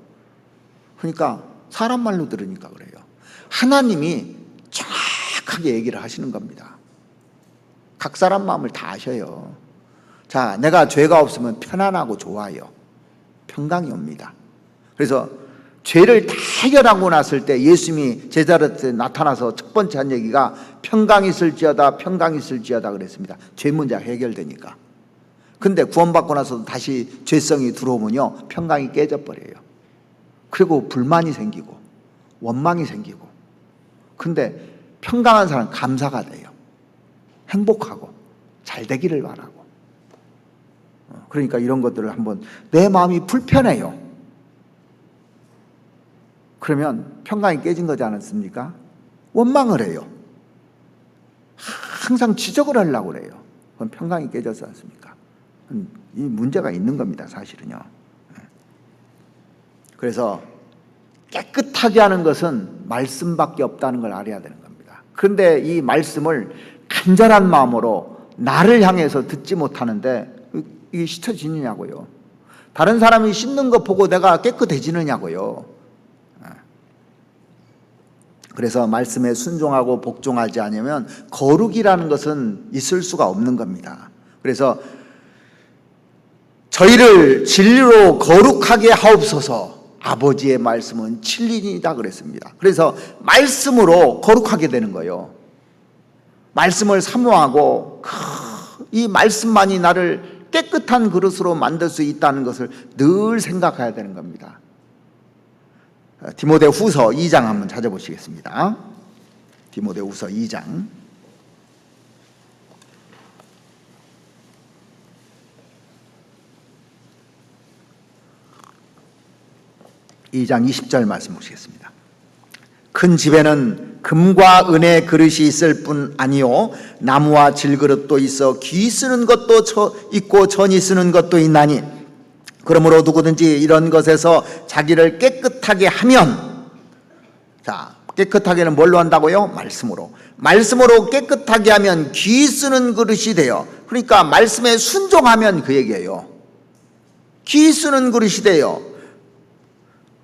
그러니까 사람 말로 들으니까 그래요. 하나님이 정확하게 얘기를 하시는 겁니다. 각 사람 마음을 다 아셔요. 자, 내가 죄가 없으면 편안하고 좋아요. 평강이 옵니다. 그래서 죄를 다 해결하고 났을 때 예수님이 제자들한테 나타나서 첫 번째 한 얘기가 평강이 있을지어다 평강이 있을지어다 그랬습니다. 죄 문제가 해결되니까. 근데 구원받고 나서도 다시 죄성이 들어오면요 평강이 깨져버려요. 그리고 불만이 생기고 원망이 생기고. 근데 평강한 사람은 감사가 돼요. 행복하고 잘 되기를 바라고. 그러니까 이런 것들을 한번, 내 마음이 불편해요. 그러면 평강이 깨진 거지 않았습니까? 원망을 해요. 항상 지적을 하려고 그래요. 그럼 평강이 깨졌지 않습니까? 이 문제가 있는 겁니다, 사실은요. 그래서 깨끗하게 하는 것은 말씀밖에 없다는 걸 알아야 되는 겁니다. 그런데 이 말씀을 간절한 마음으로 나를 향해서 듣지 못하는데 이게 씻어지느냐고요. 다른 사람이 씻는 거 보고 내가 깨끗해지느냐고요. 그래서 말씀에 순종하고 복종하지 않으면 거룩이라는 것은 있을 수가 없는 겁니다. 그래서 저희를 진리로 거룩하게 하옵소서. 아버지의 말씀은 진리이다 그랬습니다. 그래서 말씀으로 거룩하게 되는 거예요. 말씀을 사모하고 이 말씀만이 나를 깨끗한 그릇으로 만들 수 있다는 것을 늘 생각해야 되는 겁니다. 디모데후서 2장 한번 찾아보시겠습니다. 디모데후서 2장 20절 말씀 보시겠습니다. 큰 집에는 금과 은의 그릇이 있을 뿐 아니요 나무와 질그릇도 있어 귀 쓰는 것도 있고 전이 쓰는 것도 있나니 그러므로 누구든지 이런 것에서 자기를 깨끗하게 하면, 자, 깨끗하게는 뭘로 한다고요? 말씀으로 깨끗하게 하면 귀 쓰는 그릇이 돼요. 그러니까 말씀에 순종하면 그 얘기예요. 귀 쓰는 그릇이 돼요.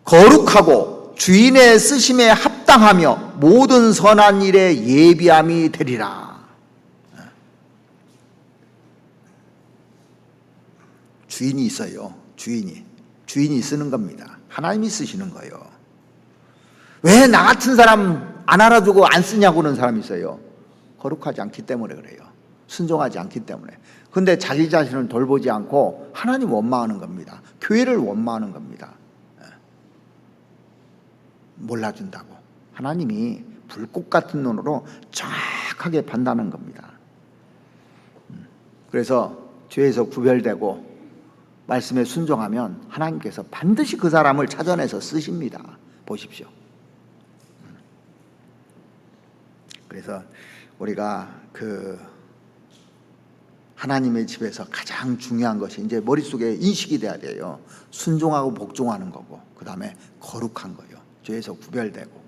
거룩하고 주인의 쓰심에 합당하며 모든 선한 일에 예비함이 되리라. 주인이 있어요. 주인이 쓰는 겁니다. 하나님이 쓰시는 거예요. 왜 나 같은 사람 안 알아주고 안 쓰냐고 그러는 사람이 있어요. 거룩하지 않기 때문에 그래요. 순종하지 않기 때문에. 근데 자기 자신을 돌보지 않고 하나님 원망하는 겁니다. 교회를 원망하는 겁니다. 몰라준다고. 하나님이 불꽃 같은 눈으로 정확하게 판단하는 겁니다. 그래서 죄에서 구별되고 말씀에 순종하면 하나님께서 반드시 그 사람을 찾아내서 쓰십니다. 보십시오. 그래서 우리가 하나님의 집에서 가장 중요한 것이 이제 머릿속에 인식이 돼야 돼요. 순종하고 복종하는 거고, 그 다음에 거룩한 거예요. 죄에서 구별되고.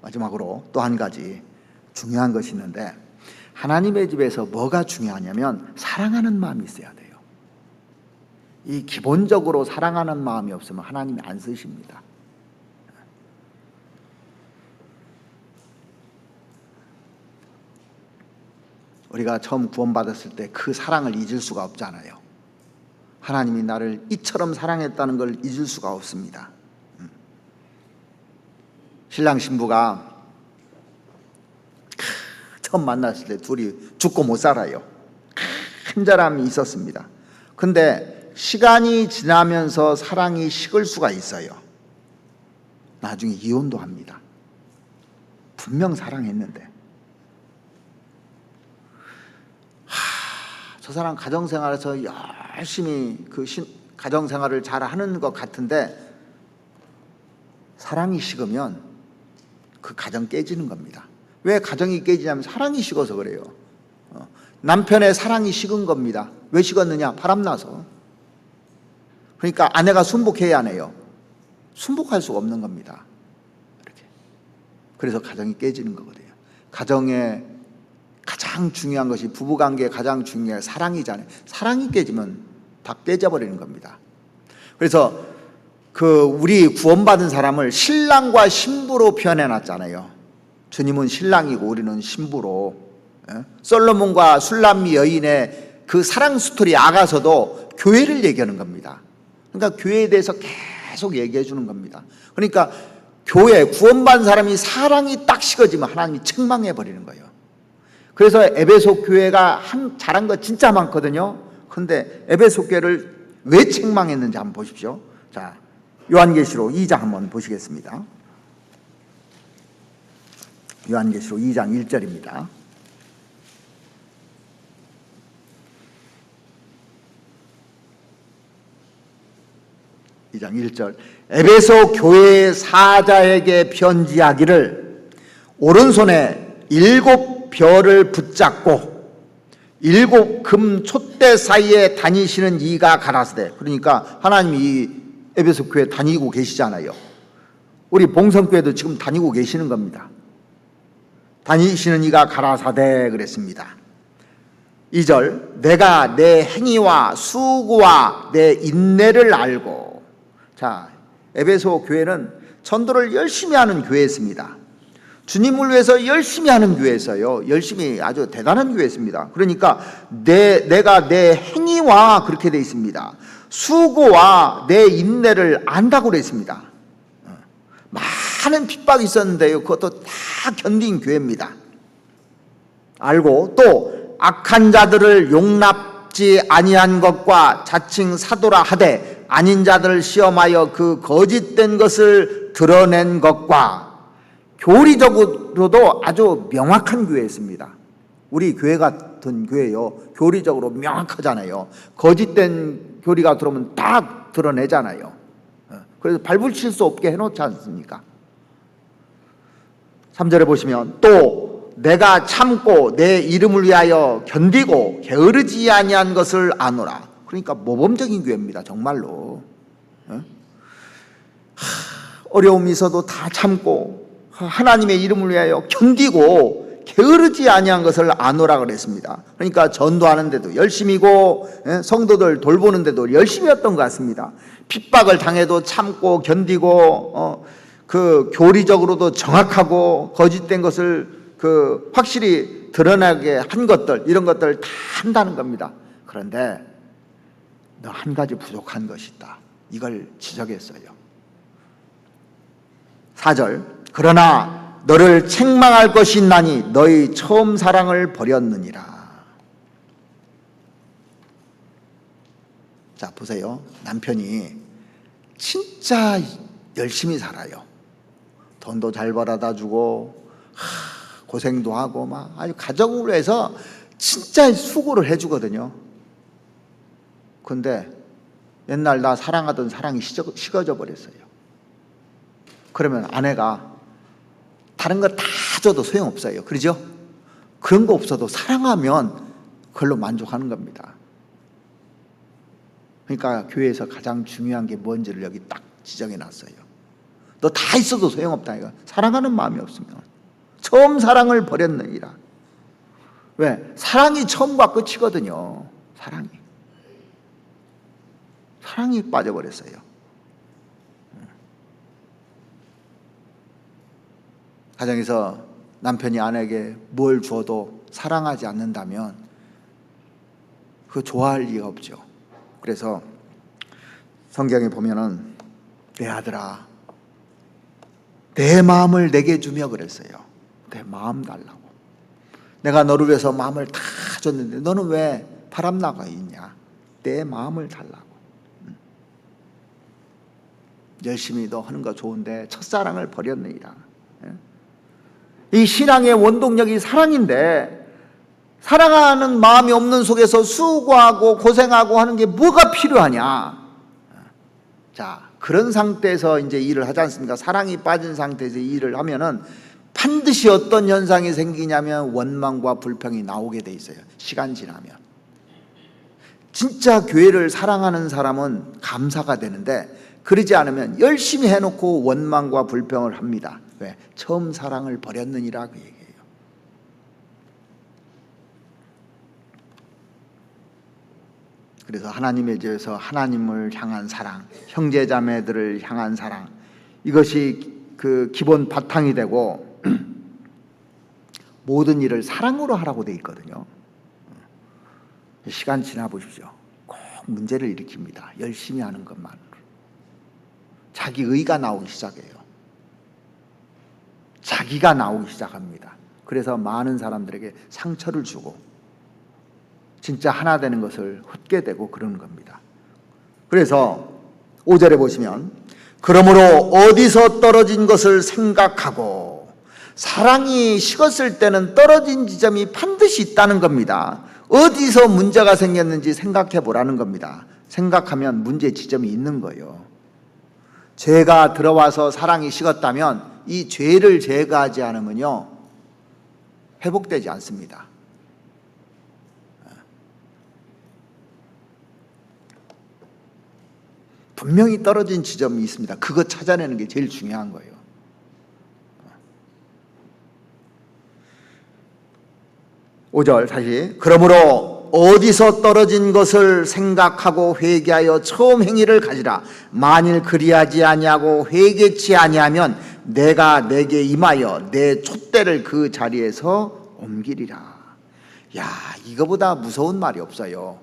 마지막으로 또 한 가지 중요한 것이 있는데, 하나님의 집에서 뭐가 중요하냐면 사랑하는 마음이 있어야 돼요. 이 기본적으로 사랑하는 마음이 없으면 하나님이 안 쓰십니다. 우리가 처음 구원받았을 때 그 사랑을 잊을 수가 없잖아요. 하나님이 나를 이처럼 사랑했다는 걸 잊을 수가 없습니다. 신랑 신부가 처음 만났을 때 둘이 죽고 못 살아요. 간절함이 있었습니다. 근데 시간이 지나면서 사랑이 식을 수가 있어요. 나중에 이혼도 합니다. 분명 사랑했는데. 저 사람 가정생활에서 열심히 가정생활을 잘 하는 것 같은데 사랑이 식으면 그 가정 깨지는 겁니다. 왜 가정이 깨지냐면 사랑이 식어서 그래요. 남편의 사랑이 식은 겁니다. 왜 식었느냐? 바람나서. 그러니까 아내가 순복해야 하네요. 순복할 수가 없는 겁니다. 이렇게. 그래서 가정이 깨지는 거거든요. 가정의 가장 중요한 것이, 부부관계의 가장 중요한 사랑이잖아요. 사랑이 깨지면 다 깨져버리는 겁니다. 그래서 우리 구원받은 사람을 신랑과 신부로 표현해 놨잖아요. 주님은 신랑이고 우리는 신부로. 솔로몬과 술람미 여인의 그 사랑 스토리 아가서도 교회를 얘기하는 겁니다. 그러니까 교회에 대해서 계속 얘기해 주는 겁니다. 그러니까 교회, 구원받은 사람이 사랑이 딱 식어지면 하나님이 책망해 버리는 거예요. 그래서 에베소 교회가 잘한 거 진짜 많거든요. 근데 에베소 교회를 왜 책망했는지 한번 보십시오. 자, 요한계시록 2장 한번 보시겠습니다. 요한계시록 2장 1절입니다. 에베소 교회 사자에게 편지하기를 오른손에 7 별을 붙잡고 7 금 촛대 사이에 다니시는 이가 가라사대. 그러니까 하나님이 이 에베소 교회 다니고 계시잖아요. 우리 봉성교회도 지금 다니고 계시는 겁니다. 다니시는 이가 가라사대 그랬습니다. 2절, 내가 내 행위와 수고와 내 인내를 알고. 자, 에베소 교회는 전도를 열심히 하는 교회였습니다. 주님을 위해서 열심히 하는 교회에서요. 열심히 아주 대단한 교회였습니다. 그러니까 내가 내 행위와 그렇게 되어 있습니다. 수고와 내 인내를 안다고 그랬습니다. 많은 핍박이 있었는데요. 그것도 다 견딘 교회입니다. 알고 또 악한 자들을 용납지 아니한 것과 자칭 사도라 하되 아닌 자들을 시험하여 그 거짓된 것을 드러낸 것과 교리적으로도 아주 명확한 교회였습니다. 우리 교회 같은 교회요, 교리적으로 명확하잖아요. 거짓된 교리가 들어오면 딱 드러내잖아요. 그래서 발붙일 수 없게 해놓지 않습니까? 3절에 보시면 또 내가 참고 내 이름을 위하여 견디고 게으르지 아니한 것을 아노라. 그러니까 모범적인 교회입니다. 정말로 어려움이 있어도 다 참고 하나님의 이름을 위하여 견디고 게으르지 아니한 것을 아노라 그랬습니다. 그러니까 전도하는데도 열심히고 성도들 돌보는데도 열심히였던 것 같습니다. 핍박을 당해도 참고 견디고 그 교리적으로도 정확하고 거짓된 것을 그 확실히 드러나게 한 것들, 이런 것들 다 한다는 겁니다. 그런데 너 한 가지 부족한 것이 있다. 이걸 지적했어요. 4절, 그러나 너를 책망할 것이 있나니 너희 처음 사랑을 버렸느니라. 자, 보세요. 남편이 진짜 열심히 살아요. 돈도 잘 벌어다 주고 고생도 하고 막 아주 가정을 위해서 진짜 수고를 해주거든요. 근데 옛날 나 사랑하던 사랑이 식어져 버렸어요. 그러면 아내가 다른 거 다 줘도 소용없어요. 그러죠? 그런 거 없어도 사랑하면 그걸로 만족하는 겁니다. 그러니까 교회에서 가장 중요한 게 뭔지를 여기 딱 지정해 놨어요. 너 다 있어도 소용없다 이거. 사랑하는 마음이 없으면 처음 사랑을 버렸느니라. 왜? 사랑이 처음과 끝이거든요. 사랑이 빠져버렸어요. 가정에서 남편이 아내에게 뭘 줘도 사랑하지 않는다면 그거 좋아할 리가 없죠. 그래서 성경에 보면은 내 아들아 내 마음을 내게 주며 그랬어요. 내 마음 달라고. 내가 너를 위해서 마음을 다 줬는데 너는 왜 바람나가 있냐. 내 마음을 달라고. 열심히 너 하는 거 좋은데 첫사랑을 버렸느니라. 이 신앙의 원동력이 사랑인데 사랑하는 마음이 없는 속에서 수고하고 고생하고 하는 게 뭐가 필요하냐. 자, 그런 상태에서 이제 일을 하지 않습니까? 사랑이 빠진 상태에서 일을 하면은 반드시 어떤 현상이 생기냐면 원망과 불평이 나오게 돼 있어요. 시간 지나면. 진짜 교회를 사랑하는 사람은 감사가 되는데 그러지 않으면 열심히 해놓고 원망과 불평을 합니다. 왜? 처음 사랑을 버렸느니라 그 얘기예요. 그래서 하나님의 집에서 하나님을 향한 사랑, 형제자매들을 향한 사랑, 이것이 그 기본 바탕이 되고 모든 일을 사랑으로 하라고 돼 있거든요. 시간 지나 보십시오. 꼭 문제를 일으킵니다. 열심히 하는 것만으로. 자기 의가 나오기 시작해요. 자기가 나오기 시작합니다. 그래서 많은 사람들에게 상처를 주고 진짜 하나 되는 것을 헛게 되고 그러는 겁니다. 그래서 5절에 보시면 그러므로 어디서 떨어진 것을 생각하고 사랑이 식었을 때는 떨어진 지점이 반드시 있다는 겁니다. 어디서 문제가 생겼는지 생각해 보라는 겁니다. 생각하면 문제 지점이 있는 거예요. 죄가 들어와서 사랑이 식었다면 이 죄를 제거하지 않으면요, 회복되지 않습니다. 분명히 떨어진 지점이 있습니다. 그거 찾아내는 게 제일 중요한 거예요. 오절 다시. 그러므로 어디서 떨어진 것을 생각하고 회개하여 처음 행위를 가지라. 만일 그리하지 아니하고 회개치 아니하면 내가 내게 임하여 내 촛대를 그 자리에서 옮기리라. 야, 이거보다 무서운 말이 없어요.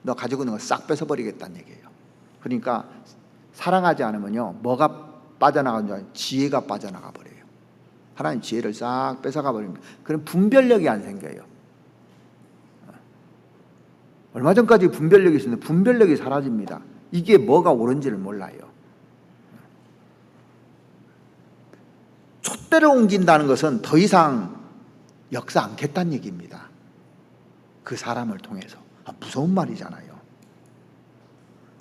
너 가지고 있는 거 싹 뺏어버리겠다는 얘기예요. 그러니까 사랑하지 않으면요, 뭐가 빠져나가는 줄 알아요? 지혜가 빠져나가 버려요. 하나님 지혜를 싹 뺏어가 버립니다. 그럼 분별력이 안 생겨요. 얼마 전까지 분별력이 있었는데 분별력이 사라집니다. 이게 뭐가 옳은지를 몰라요. 촛대를 옮긴다는 것은 더 이상 역사 않겠다는 얘기입니다. 그 사람을 통해서. 무서운 말이잖아요.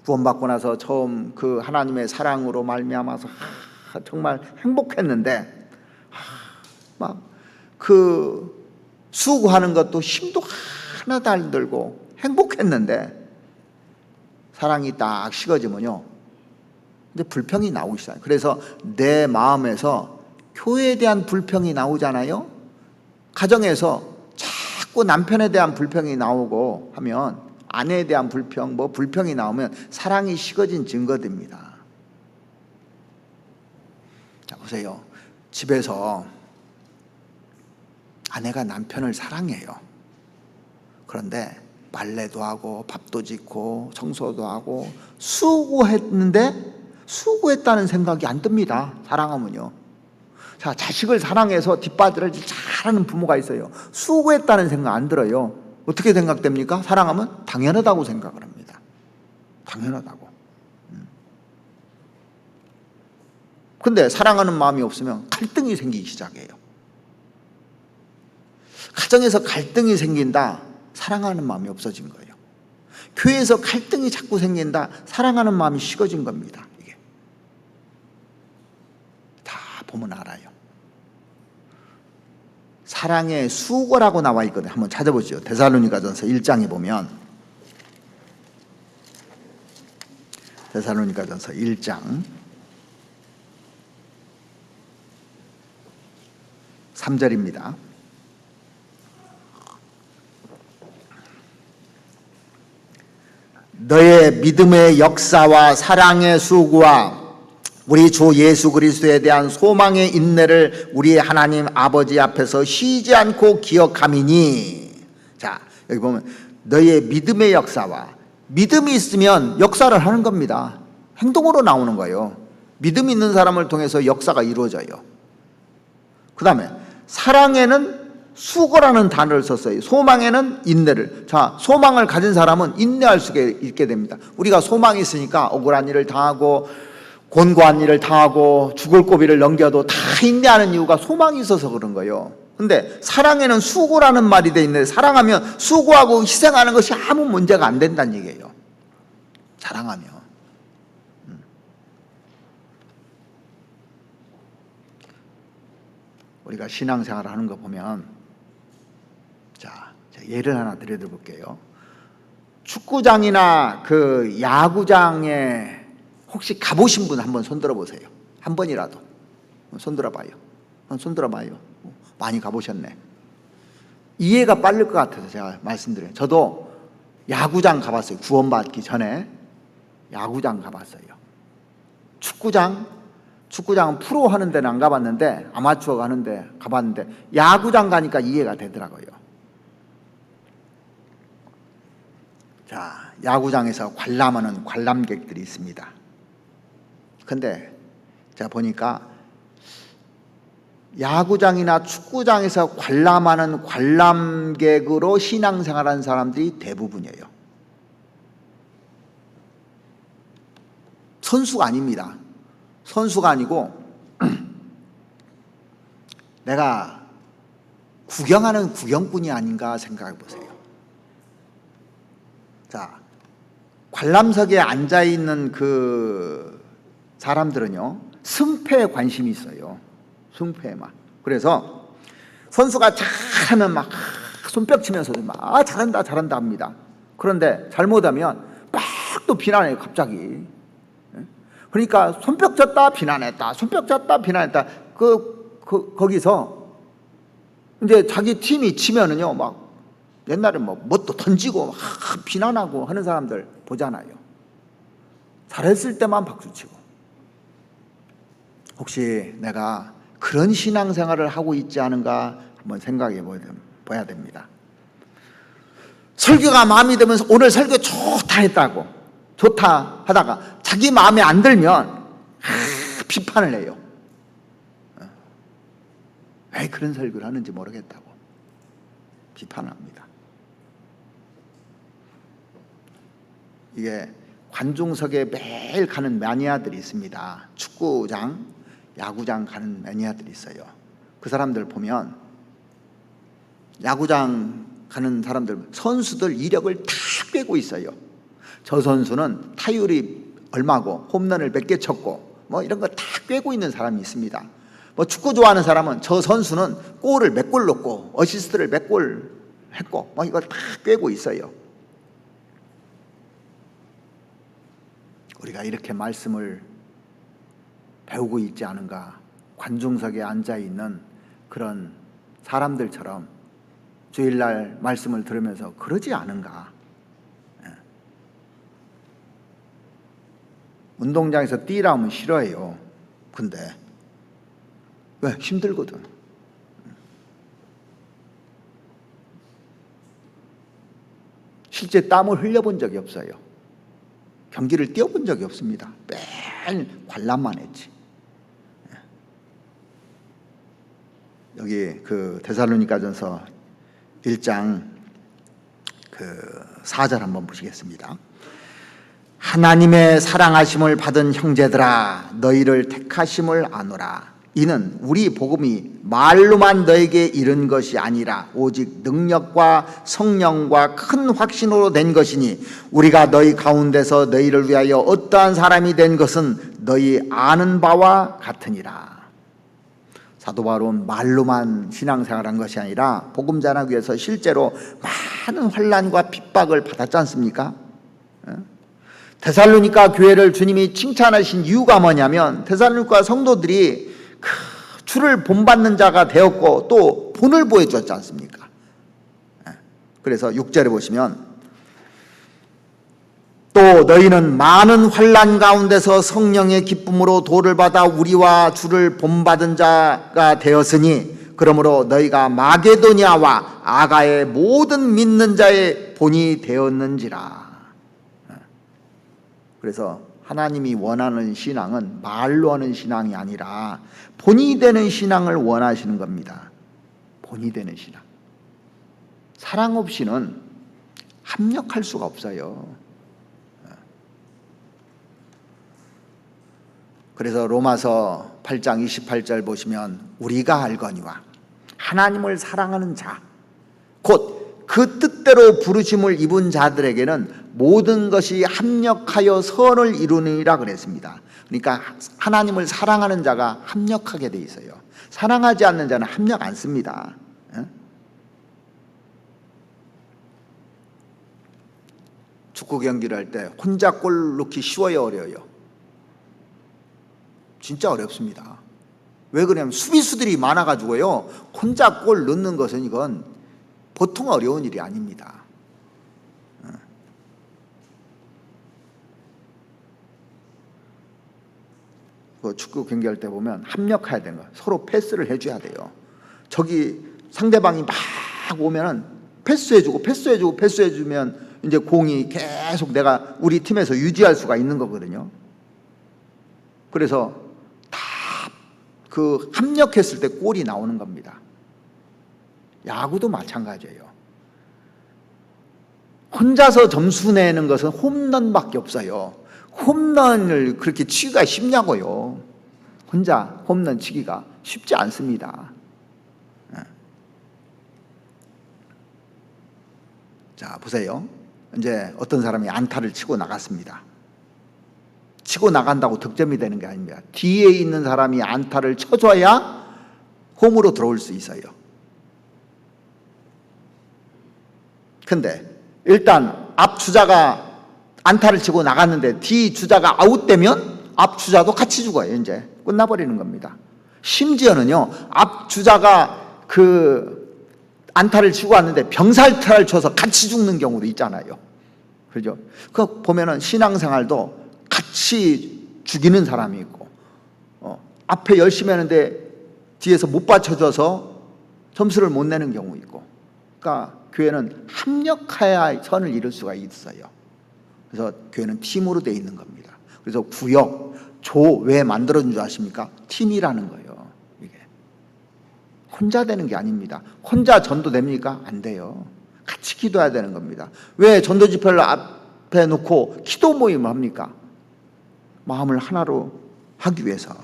구원받고 나서 처음 그 하나님의 사랑으로 말미암아서 정말 행복했는데, 막 그 수고하는 것도 힘도 하나도 안 들고 행복했는데, 사랑이 딱 식어지면요, 이제 불평이 나오기 시작해요. 그래서 내 마음에서 교회에 대한 불평이 나오잖아요. 가정에서 자꾸 남편에 대한 불평이 나오고 하면, 아내에 대한 불평, 불평이 나오면 사랑이 식어진 증거됩니다. 자, 보세요. 집에서 아내가 남편을 사랑해요. 그런데 빨래도 하고 밥도 짓고 청소도 하고 수고했는데 수고했다는 생각이 안 듭니다. 사랑하면요. 자, 자식을 사랑해서 뒷바라지 잘하는 부모가 있어요. 수고했다는 생각 안 들어요. 어떻게 생각됩니까? 사랑하면 당연하다고 생각을 합니다. 당연하다고. 근데 사랑하는 마음이 없으면 갈등이 생기기 시작해요. 가정에서 갈등이 생긴다, 사랑하는 마음이 없어진 거예요. 교회에서 갈등이 자꾸 생긴다, 사랑하는 마음이 식어진 겁니다. 이게 다 보면 알아요. 사랑의 수고라고 나와 있거든요. 한번 찾아보시죠. 데살로니가전서 1장에 보면, 데살로니가전서 1장 3절입니다. 너의 믿음의 역사와 사랑의 수고와 우리 주 예수 그리스도에 대한 소망의 인내를 우리 하나님 아버지 앞에서 쉬지 않고 기억함이니. 자, 여기 보면 너의 믿음의 역사와, 믿음이 있으면 역사를 하는 겁니다. 행동으로 나오는 거예요. 믿음 있는 사람을 통해서 역사가 이루어져요. 그 다음에 사랑에는 수고라는 단어를 썼어요. 소망에는 인내를. 자, 소망을 가진 사람은 인내할 수 있게 됩니다. 우리가 소망이 있으니까 억울한 일을 당하고 곤고한 일을 당하고 죽을 고비를 넘겨도 다 인내하는 이유가 소망이 있어서 그런 거예요. 근데 사랑에는 수고라는 말이 돼 있는데, 사랑하면 수고하고 희생하는 것이 아무 문제가 안 된다는 얘기예요. 사랑하면. 우리가 신앙생활을 하는 거 보면, 자, 예를 하나 드려볼게요. 축구장이나 그 야구장에 혹시 가보신 분 한번 손들어 보세요. 한 번이라도. 손들어 봐요. 손들어 봐요. 많이 가보셨네. 이해가 빠를 것 같아서 제가 말씀드려요. 저도 야구장 가봤어요. 구원받기 전에 야구장 가봤어요. 축구장은 프로 하는 데는 안 가봤는데, 아마추어가 하는데 가봤는데, 야구장 가니까 이해가 되더라고요. 자, 야구장에서 관람하는 관람객들이 있습니다. 근데 제가 보니까 야구장이나 축구장에서 관람하는 관람객으로 신앙생활하는 사람들이 대부분이에요. 선수가 아닙니다. 선수가 아니고 내가 구경하는 구경꾼이 아닌가 생각해 보세요. 자, 관람석에 앉아 있는 그 사람들은요, 승패에 관심이 있어요. 승패에만. 그래서 선수가 잘하면 막 손뼉치면서도 막 잘한다 잘한다 합니다. 그런데 잘못하면 막 또 비난해요, 갑자기. 그러니까 손뼉 쳤다 비난했다, 손뼉 쳤다 비난했다. 거기서 이제 자기 팀이 치면은요, 막 옛날에 뭣도 던지고 막 비난하고 하는 사람들 보잖아요. 잘했을 때만 박수치고. 혹시 내가 그런 신앙생활을 하고 있지 않은가 한번 생각해 봐야 됩니다. 설교가 마음에 들면서 오늘 설교 좋다 했다고, 좋다 하다가 자기 마음에 안 들면 비판을 해요. 왜 그런 설교를 하는지 모르겠다고 비판을 합니다. 이게 관중석에 매일 가는 매니아들이 있습니다. 축구장, 야구장 가는 매니아들이 있어요. 그 사람들 보면 야구장 가는 사람들, 선수들 이력을 다 꿰고 있어요. 저 선수는 타율이 얼마고 홈런을 몇 개 쳤고 뭐 이런 거 다 꿰고 있는 사람이 있습니다. 뭐 축구 좋아하는 사람은 저 선수는 골을 몇 골 넣고 어시스트를 몇 골 했고 뭐 이걸 다 꿰고 있어요. 우리가 이렇게 말씀을 배우고 있지 않은가? 관중석에 앉아 있는 그런 사람들처럼 주일날 말씀을 들으면서 그러지 않은가? 운동장에서 뛰라 하면 싫어해요. 근데 왜? 힘들거든. 실제 땀을 흘려본 적이 없어요. 경기를 뛰어본 적이 없습니다. 매일 관람만 했지. 여기 그 데살로니가전서 1장 그 4절 한번 보시겠습니다. 하나님의 사랑하심을 받은 형제들아, 너희를 택하심을 아노라. 이는 우리 복음이 말로만 너에게 이른 것이 아니라 오직 능력과 성령과 큰 확신으로 된 것이니, 우리가 너희 가운데서 너희를 위하여 어떠한 사람이 된 것은 너희 아는 바와 같으니라. 사도 바울은 말로만 신앙생활한 것이 아니라 복음 전하기 위해서 실제로 많은 환난과 핍박을 받았지 않습니까? 데살로니가 교회를 주님이 칭찬하신 이유가 뭐냐면, 데살로니가 성도들이 주를 본받는 자가 되었고 또 본을 보여줬지 않습니까? 그래서 6절에 보시면, 또 너희는 많은 환난 가운데서 성령의 기쁨으로 도를 받아 우리와 주를 본받은 자가 되었으니, 그러므로 너희가 마게도니아와 아가의 모든 믿는 자의 본이 되었는지라. 그래서 하나님이 원하는 신앙은 말로 하는 신앙이 아니라 본이 되는 신앙을 원하시는 겁니다. 본이 되는 신앙. 사랑 없이는 합력할 수가 없어요. 그래서 로마서 8장 28절 보시면, 우리가 알거니와 하나님을 사랑하는 자, 곧 그 뜻대로 부르심을 입은 자들에게는 모든 것이 합력하여 선을 이루느니라 그랬습니다. 그러니까 하나님을 사랑하는 자가 합력하게 돼 있어요. 사랑하지 않는 자는 합력 안 씁니다. 축구 경기를 할 때 혼자 골 넣기 쉬워요, 어려워요? 진짜 어렵습니다. 왜 그러냐면 수비수들이 많아가지고요, 혼자 골 넣는 것은 이건 보통 어려운 일이 아닙니다. 그 축구 경기할 때 보면 합력해야 되는 거예요. 서로 패스를 해줘야 돼요. 저기 상대방이 막 오면은 패스해주면 이제 공이 계속 내가 우리 팀에서 유지할 수가 있는 거거든요. 그래서 다 그 합력했을 때 골이 나오는 겁니다. 야구도 마찬가지예요. 혼자서 점수 내는 것은 홈런밖에 없어요. 홈런을 그렇게 치기가 쉽냐고요. 혼자 홈런 치기가 쉽지 않습니다. 자, 보세요. 이제 어떤 사람이 안타를 치고 나갔습니다. 치고 나간다고 득점이 되는 게 아닙니다. 뒤에 있는 사람이 안타를 쳐줘야 홈으로 들어올 수 있어요. 근데 일단 앞 주자가 안타를 치고 나갔는데 뒤 주자가 아웃되면 앞 주자도 같이 죽어요. 이제 끝나버리는 겁니다. 심지어는요, 앞 주자가 그 안타를 치고 왔는데 병살타를 쳐서 같이 죽는 경우도 있잖아요. 그죠? 그 보면은 신앙생활도 같이 죽이는 사람이 있고, 앞에 열심히 하는데 뒤에서 못 받쳐줘서 점수를 못 내는 경우 있고. 그러니까 교회는 합력해야 선을 이룰 수가 있어요. 그래서 교회는 팀으로 되어 있는 겁니다. 그래서 구역, 조 왜 만들어준 줄 아십니까? 팀이라는 거예요. 이게 혼자 되는 게 아닙니다. 혼자 전도 됩니까? 안 돼요. 같이 기도해야 되는 겁니다. 왜 전도 집회를 앞에 놓고 기도 모임을 합니까? 마음을 하나로 하기 위해서.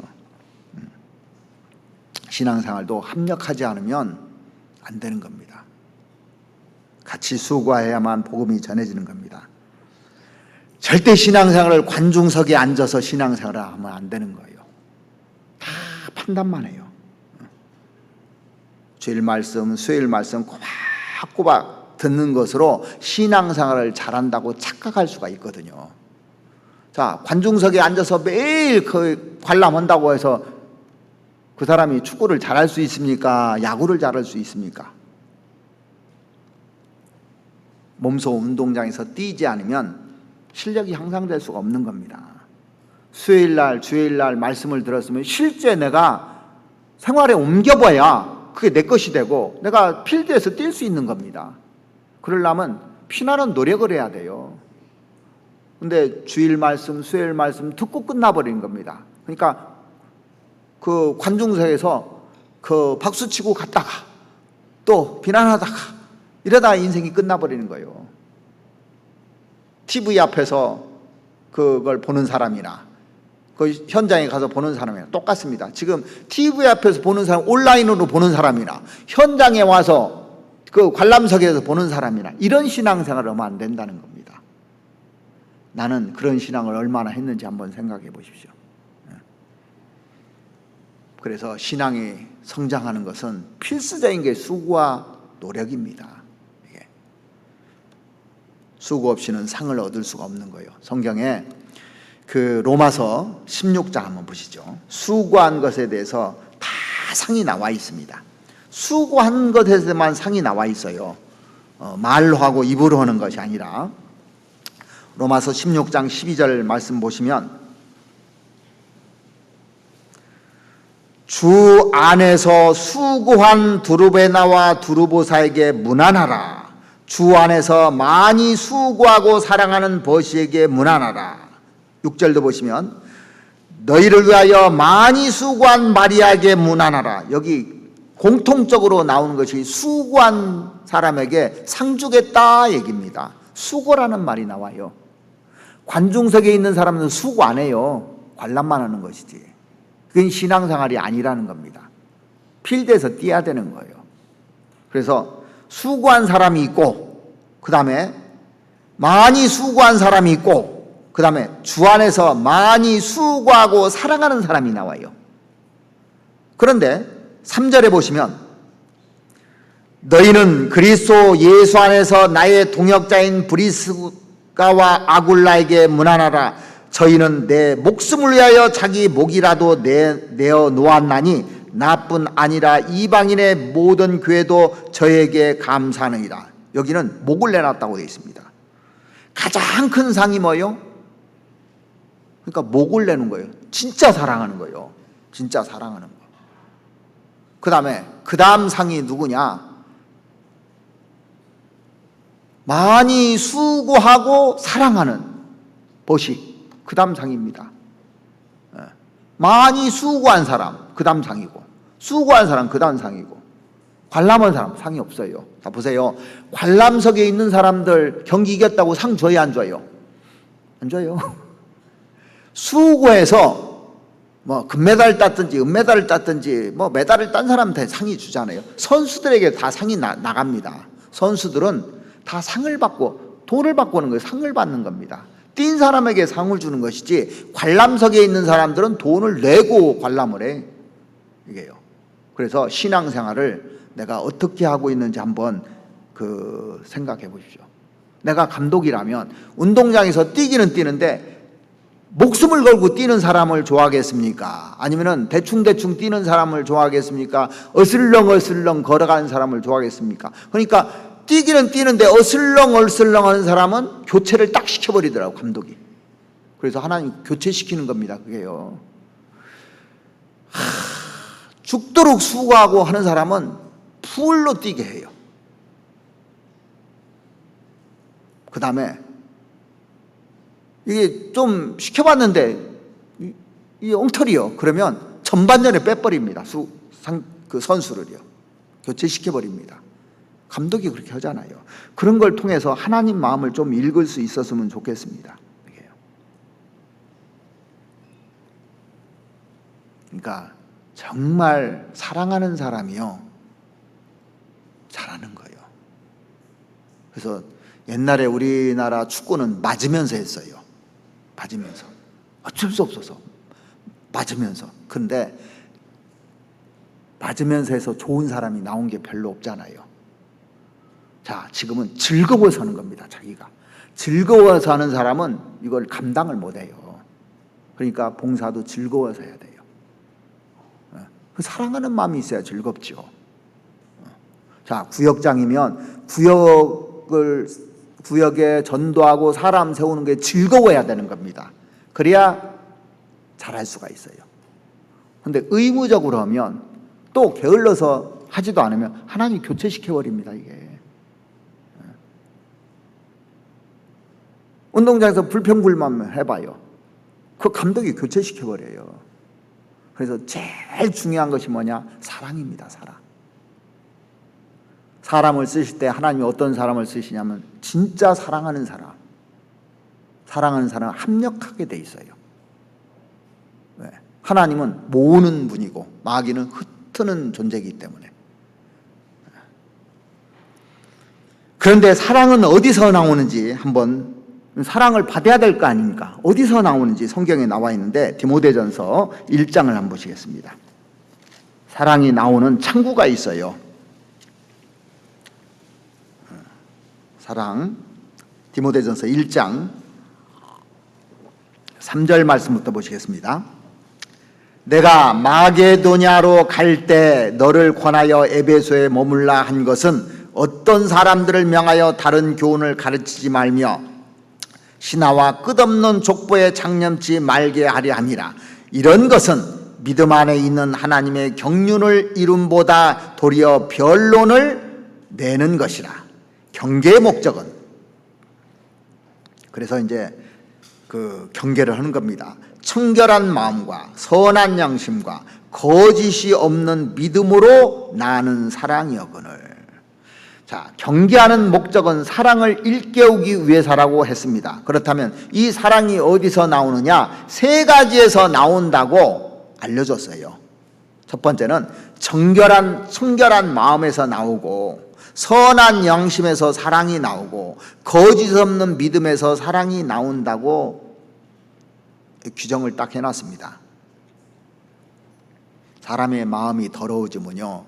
신앙생활도 합력하지 않으면 안 되는 겁니다. 같이 수고해야만 복음이 전해지는 겁니다. 절대 신앙생활을 관중석에 앉아서 신앙생활을 하면 안 되는 거예요. 다 판단만 해요. 주일 말씀, 수요일 말씀 꼬박꼬박 듣는 것으로 신앙생활을 잘한다고 착각할 수가 있거든요. 자, 관중석에 앉아서 매일 그 관람한다고 해서 그 사람이 축구를 잘할 수 있습니까? 야구를 잘할 수 있습니까? 몸소 운동장에서 뛰지 않으면 실력이 향상될 수가 없는 겁니다. 수요일날, 주일날 말씀을 들었으면 실제 내가 생활에 옮겨봐야 그게 내 것이 되고 내가 필드에서 뛸 수 있는 겁니다. 그러려면 피나는 노력을 해야 돼요. 근데 주일 말씀, 수요일 말씀 듣고 끝나버리는 겁니다. 그러니까 그 관중석에서 그 박수치고 갔다가 또 비난하다가 이러다 인생이 끝나버리는 거예요. TV 앞에서 그걸 보는 사람이나 그 현장에 가서 보는 사람이나 똑같습니다. 지금 TV 앞에서 보는 사람, 온라인으로 보는 사람이나 현장에 와서 그 관람석에서 보는 사람이나 이런 신앙생활을 하면 안 된다는 겁니다. 나는 그런 신앙을 얼마나 했는지 한번 생각해 보십시오. 그래서 신앙이 성장하는 것은 필수적인 게 수고와 노력입니다. 수고 없이는 상을 얻을 수가 없는 거예요. 성경에 그 로마서 16장 한번 보시죠. 수고한 것에 대해서 다 상이 나와 있습니다. 수고한 것에만 상이 나와 있어요. 말로 하고 입으로 하는 것이 아니라. 로마서 16장 12절 말씀 보시면 주 안에서 수고한 두루베나와 두루보사에게 문안하라. 주 안에서 많이 수고하고 사랑하는 버시에게 문안하라. 6절도 보시면 너희를 위하여 많이 수고한 마리아에게 문안하라. 여기 공통적으로 나오는 것이 수고한 사람에게 상 주겠다 얘기입니다. 수고라는 말이 나와요. 관중석에 있는 사람은 수고 안 해요. 관람만 하는 것이지. 그건 신앙생활이 아니라는 겁니다. 필드에서 뛰어야 되는 거예요. 그래서 수고한 사람이 있고 그 다음에 많이 수고한 사람이 있고 그 다음에 주 안에서 많이 수고하고 사랑하는 사람이 나와요. 그런데 3절에 보시면 너희는 그리스도 예수 안에서 나의 동역자인 브리스가와 아굴라에게 문안하라. 저희는 내 목숨을 위하여 자기 목이라도 내어 놓았나니 나뿐 아니라 이방인의 모든 교회도 저에게 감사하느니라. 여기는 목을 내놨다고 되어 있습니다. 가장 큰 상이 뭐예요? 그러니까 목을 내는 거예요. 진짜 사랑하는 거예요. 진짜 사랑하는 거. 그 다음에 그 다음 상이 누구냐? 많이 수고하고 사랑하는 것이 그 다음 상입니다. 많이 수고한 사람 그 다음 상이고 수고한 사람 그 다음 상이고 관람한 사람 상이 없어요. 자 보세요. 관람석에 있는 사람들 경기 이겼다고 상 줘야 안 줘요? 안 줘요. 수고해서 뭐 금메달 땄든지 은메달을 땄든지 뭐 메달을 딴 사람한테 상이 주잖아요. 선수들에게 다 상이 나갑니다. 선수들은 다 상을 받고 돈을 받고 오는 거예요. 상을 받는 겁니다. 뛴 사람에게 상을 주는 것이지 관람석에 있는 사람들은 돈을 내고 관람을 해. 이게요. 그래서 신앙생활을 내가 어떻게 하고 있는지 한번 생각해 보십시오. 내가 감독이라면 운동장에서 뛰기는 뛰는데 목숨을 걸고 뛰는 사람을 좋아하겠습니까? 아니면은 대충대충 뛰는 사람을 좋아하겠습니까? 어슬렁어슬렁 걸어가는 사람을 좋아하겠습니까? 그러니까 뛰기는 뛰는데 어슬렁어슬렁 하는 사람은 교체를 딱 시켜버리더라고, 감독이. 그래서 하나님 교체시키는 겁니다, 그게요. 죽도록 수고하고 하는 사람은 풀로 뛰게 해요. 그 다음에 이게 좀 시켜봤는데 이 엉터리요. 그러면 전반전에 빼버립니다. 그 선수를요. 교체시켜버립니다. 감독이 그렇게 하잖아요. 그런 걸 통해서 하나님 마음을 좀 읽을 수 있었으면 좋겠습니다. 그러니까 정말 사랑하는 사람이요, 잘하는 거예요. 그래서 옛날에 우리나라 축구는 맞으면서 했어요. 맞으면서. 어쩔 수 없어서 맞으면서. 근데 맞으면서 해서 좋은 사람이 나온 게 별로 없잖아요. 자, 지금은 즐거워서 하는 겁니다. 자기가 즐거워서 하는 사람은 이걸 감당을 못해요. 그러니까 봉사도 즐거워서 해야 돼요. 사랑하는 마음이 있어야 즐겁죠. 자, 구역장이면 구역에 전도하고 사람 세우는 게 즐거워야 되는 겁니다. 그래야 잘할 수가 있어요. 근데 의무적으로 하면 또 게을러서 하지도 않으면 하나님이 교체시켜버립니다, 이게. 운동장에서 불평불만 해봐요. 그 감독이 교체시켜버려요. 그래서 제일 중요한 것이 뭐냐? 사랑입니다, 사랑. 사람을 쓰실 때 하나님이 어떤 사람을 쓰시냐면 진짜 사랑하는 사람. 사랑하는 사람은 합력하게 돼 있어요. 왜? 하나님은 모으는 분이고 마귀는 흩트는 존재이기 때문에. 그런데 사랑은 어디서 나오는지 한번, 사랑을 받아야 될 거 아닙니까? 어디서 나오는지 성경에 나와 있는데 디모데전서 1장을 한번 보시겠습니다. 사랑이 나오는 창구가 있어요. 사랑, 디모데전서 1장 3절 말씀부터 보시겠습니다. 내가 마게도냐로 갈 때 너를 권하여 에베소에 머물라 한 것은 어떤 사람들을 명하여 다른 교훈을 가르치지 말며 신하와 끝없는 족보에 장념치 말게 하려 함이라. 이런 것은 믿음 안에 있는 하나님의 경륜을 이룸보다 도리어 변론을 내는 것이라. 경계의 목적은, 그래서 이제 그 경계를 하는 겁니다. 청결한 마음과 선한 양심과 거짓이 없는 믿음으로 나는 사랑이었거늘. 자, 경계하는 목적은 사랑을 일깨우기 위해서라고 했습니다. 그렇다면 이 사랑이 어디서 나오느냐? 세 가지에서 나온다고 알려줬어요. 첫 번째는 청결한 마음에서 나오고, 선한 양심에서 사랑이 나오고, 거짓 없는 믿음에서 사랑이 나온다고 규정을 딱 해놨습니다. 사람의 마음이 더러워지면요,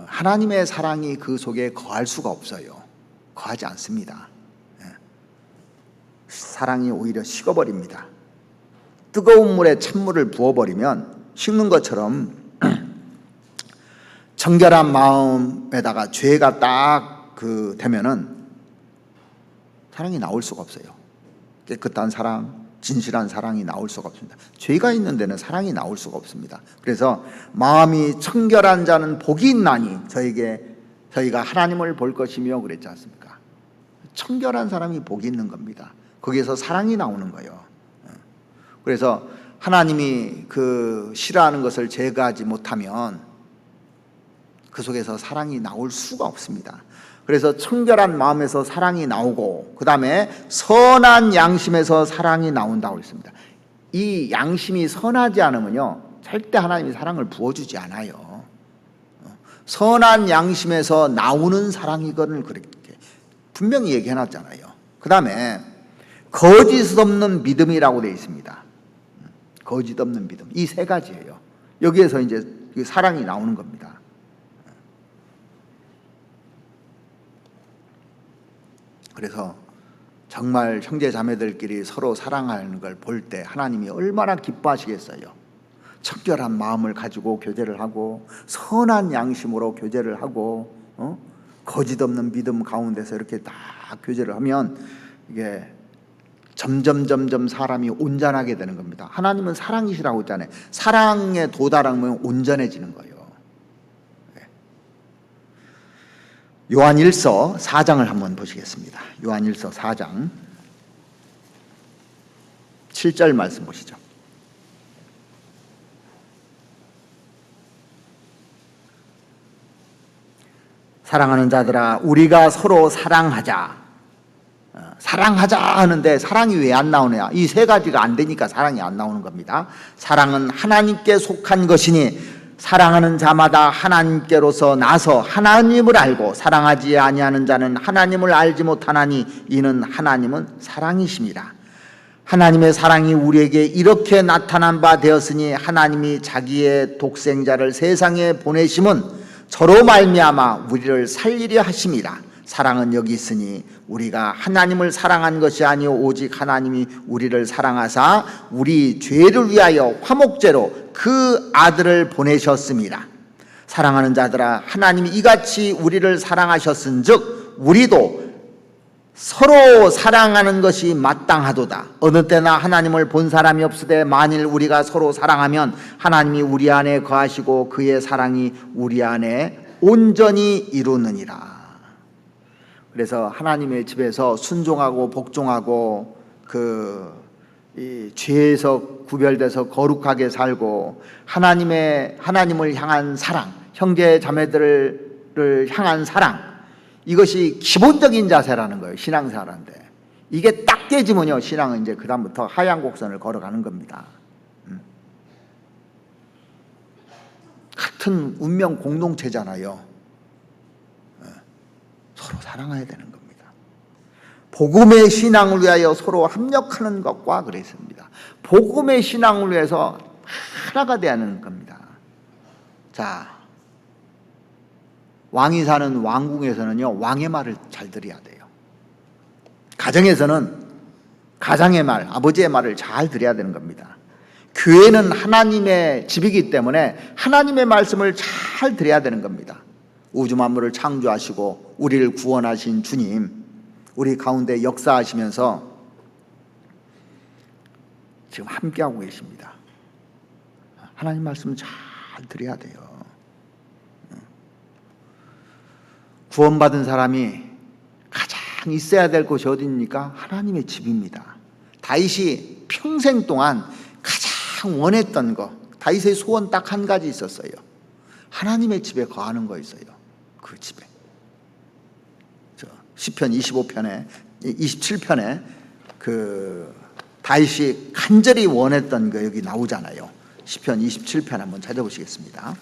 하나님의 사랑이 그 속에 거할 수가 없어요. 거하지 않습니다. 사랑이 오히려 식어버립니다. 뜨거운 물에 찬물을 부어버리면 식는 것처럼 정결한 마음에다가 죄가 딱 되면은 사랑이 나올 수가 없어요. 깨끗한 사랑, 진실한 사랑이 나올 수가 없습니다. 죄가 있는 데는 사랑이 나올 수가 없습니다. 그래서 마음이 청결한 자는 복이 있나니 저희가 하나님을 볼 것이며 그랬지 않습니까? 청결한 사람이 복이 있는 겁니다. 거기에서 사랑이 나오는 거예요. 그래서 하나님이 싫어하는 것을 제거하지 못하면 그 속에서 사랑이 나올 수가 없습니다. 그래서 청결한 마음에서 사랑이 나오고, 그 다음에 선한 양심에서 사랑이 나온다고 했습니다. 이 양심이 선하지 않으면요, 절대 하나님이 사랑을 부어주지 않아요. 선한 양심에서 나오는 사랑이거든요. 그렇게 분명히 얘기해놨잖아요. 그 다음에 거짓 없는 믿음이라고 되어 있습니다. 거짓 없는 믿음. 이 세 가지예요. 여기에서 이제 사랑이 나오는 겁니다. 그래서 정말 형제 자매들끼리 서로 사랑하는 걸 볼 때 하나님이 얼마나 기뻐하시겠어요. 청결한 마음을 가지고 교제를 하고 선한 양심으로 교제를 하고 거짓 없는 믿음 가운데서 이렇게 딱 교제를 하면 이게 점점 사람이 온전하게 되는 겁니다. 하나님은 사랑이시라고 했잖아요. 사랑에 도달하면 온전해지는 거예요. 요한일서 4장을 한번 보시겠습니다. 요한일서 4장 7절 말씀 보시죠. 사랑하는 자들아 우리가 서로 사랑하자. 사랑하자 하는데 사랑이 왜 안 나오냐? 이 세 가지가 안 되니까 사랑이 안 나오는 겁니다. 사랑은 하나님께 속한 것이니 사랑하는 자마다 하나님께로서 나서 하나님을 알고 사랑하지 아니하는 자는 하나님을 알지 못하나니 이는 하나님은 사랑이심이라. 하나님의 사랑이 우리에게 이렇게 나타난 바 되었으니 하나님이 자기의 독생자를 세상에 보내심은 저로 말미암아 우리를 살리려 하심이라. 사랑은 여기 있으니 우리가 하나님을 사랑한 것이 아니오 오직 하나님이 우리를 사랑하사 우리 죄를 위하여 화목제로 그 아들을 보내셨습니다. 사랑하는 자들아 하나님이 이같이 우리를 사랑하셨은즉 우리도 서로 사랑하는 것이 마땅하도다. 어느 때나 하나님을 본 사람이 없으되 만일 우리가 서로 사랑하면 하나님이 우리 안에 거하시고 그의 사랑이 우리 안에 온전히 이루느니라. 그래서 하나님의 집에서 순종하고 복종하고 이 죄에서 구별돼서 거룩하게 살고 하나님을 향한 사랑, 형제 자매들을 향한 사랑, 이것이 기본적인 자세라는 거예요. 신앙생활인데 이게 딱 깨지면요 신앙은 이제 그다음부터 하얀 곡선을 걸어가는 겁니다. 같은 운명 공동체잖아요. 서로 사랑해야 되는 겁니다. 복음의 신앙을 위하여 서로 합력하는 것과 그랬습니다. 복음의 신앙을 위해서 하나가 되어야 하는 겁니다. 자, 왕이 사는 왕궁에서는요 왕의 말을 잘 들어야 돼요. 가정에서는 가장의 말, 아버지의 말을 잘 들어야 되는 겁니다. 교회는 하나님의 집이기 때문에 하나님의 말씀을 잘 들어야 되는 겁니다. 우주 만물을 창조하시고 우리를 구원하신 주님, 우리 가운데 역사하시면서 지금 함께하고 계십니다. 하나님 말씀 잘 들어야 돼요. 구원받은 사람이 가장 있어야 될 곳이 어디입니까? 하나님의 집입니다. 다윗이 평생 동안 가장 원했던 거, 다윗의 소원 딱 한 가지 있었어요. 하나님의 집에 거하는 거였어요. 그 집에. 시편 25편에 27편에 다윗이 간절히 원했던 거 여기 나오잖아요. 시편 27편 한번 찾아보시겠습니다.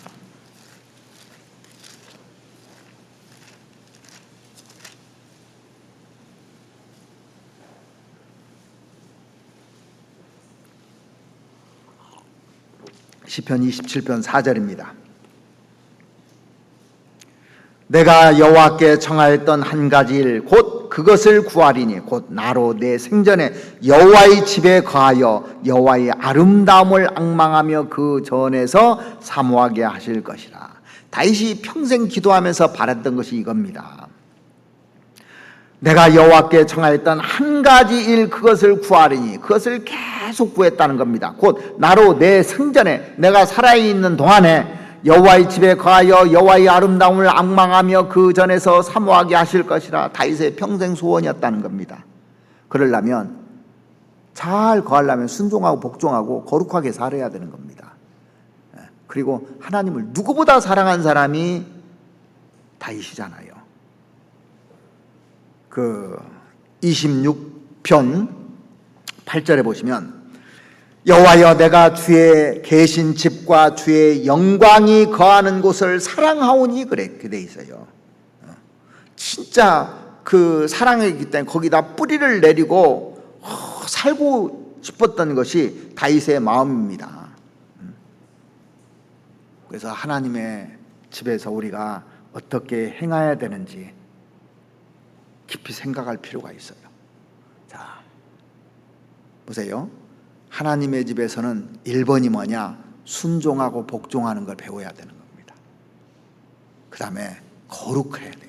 시편 27편 4절입니다. 내가 여호와께 청하였던 한 가지 일 곧 그것을 구하리니 곧 나로 내 생전에 여호와의 집에 거하여 여호와의 아름다움을 앙망하며 그 전에서 사모하게 하실 것이라. 다윗이 평생 기도하면서 바랐던 것이 이겁니다. 내가 여호와께 청하였던 한 가지 일 그것을 구하리니, 그것을 계속 구했다는 겁니다. 곧 나로 내 생전에 내가 살아있는 동안에 여호와의 집에 거하여 여호와의 아름다움을 앙망하며 그 전에서 사모하게 하실 것이라. 다윗의 평생 소원이었다는 겁니다. 그러려면 잘 거하려면 순종하고 복종하고 거룩하게 살아야 되는 겁니다. 그리고 하나님을 누구보다 사랑한 사람이 다윗이잖아요. 26편 8절에 보시면 여호와여 내가 주의 계신 집과 주의 영광이 거하는 곳을 사랑하오니, 그래 돼 있어요. 진짜 그 사랑이기 때문에 거기다 뿌리를 내리고 살고 싶었던 것이 다윗의 마음입니다. 그래서 하나님의 집에서 우리가 어떻게 행해야 되는지 깊이 생각할 필요가 있어요. 자, 보세요. 하나님의 집에서는 1번이 뭐냐? 순종하고 복종하는 걸 배워야 되는 겁니다. 그 다음에 거룩해야 돼요.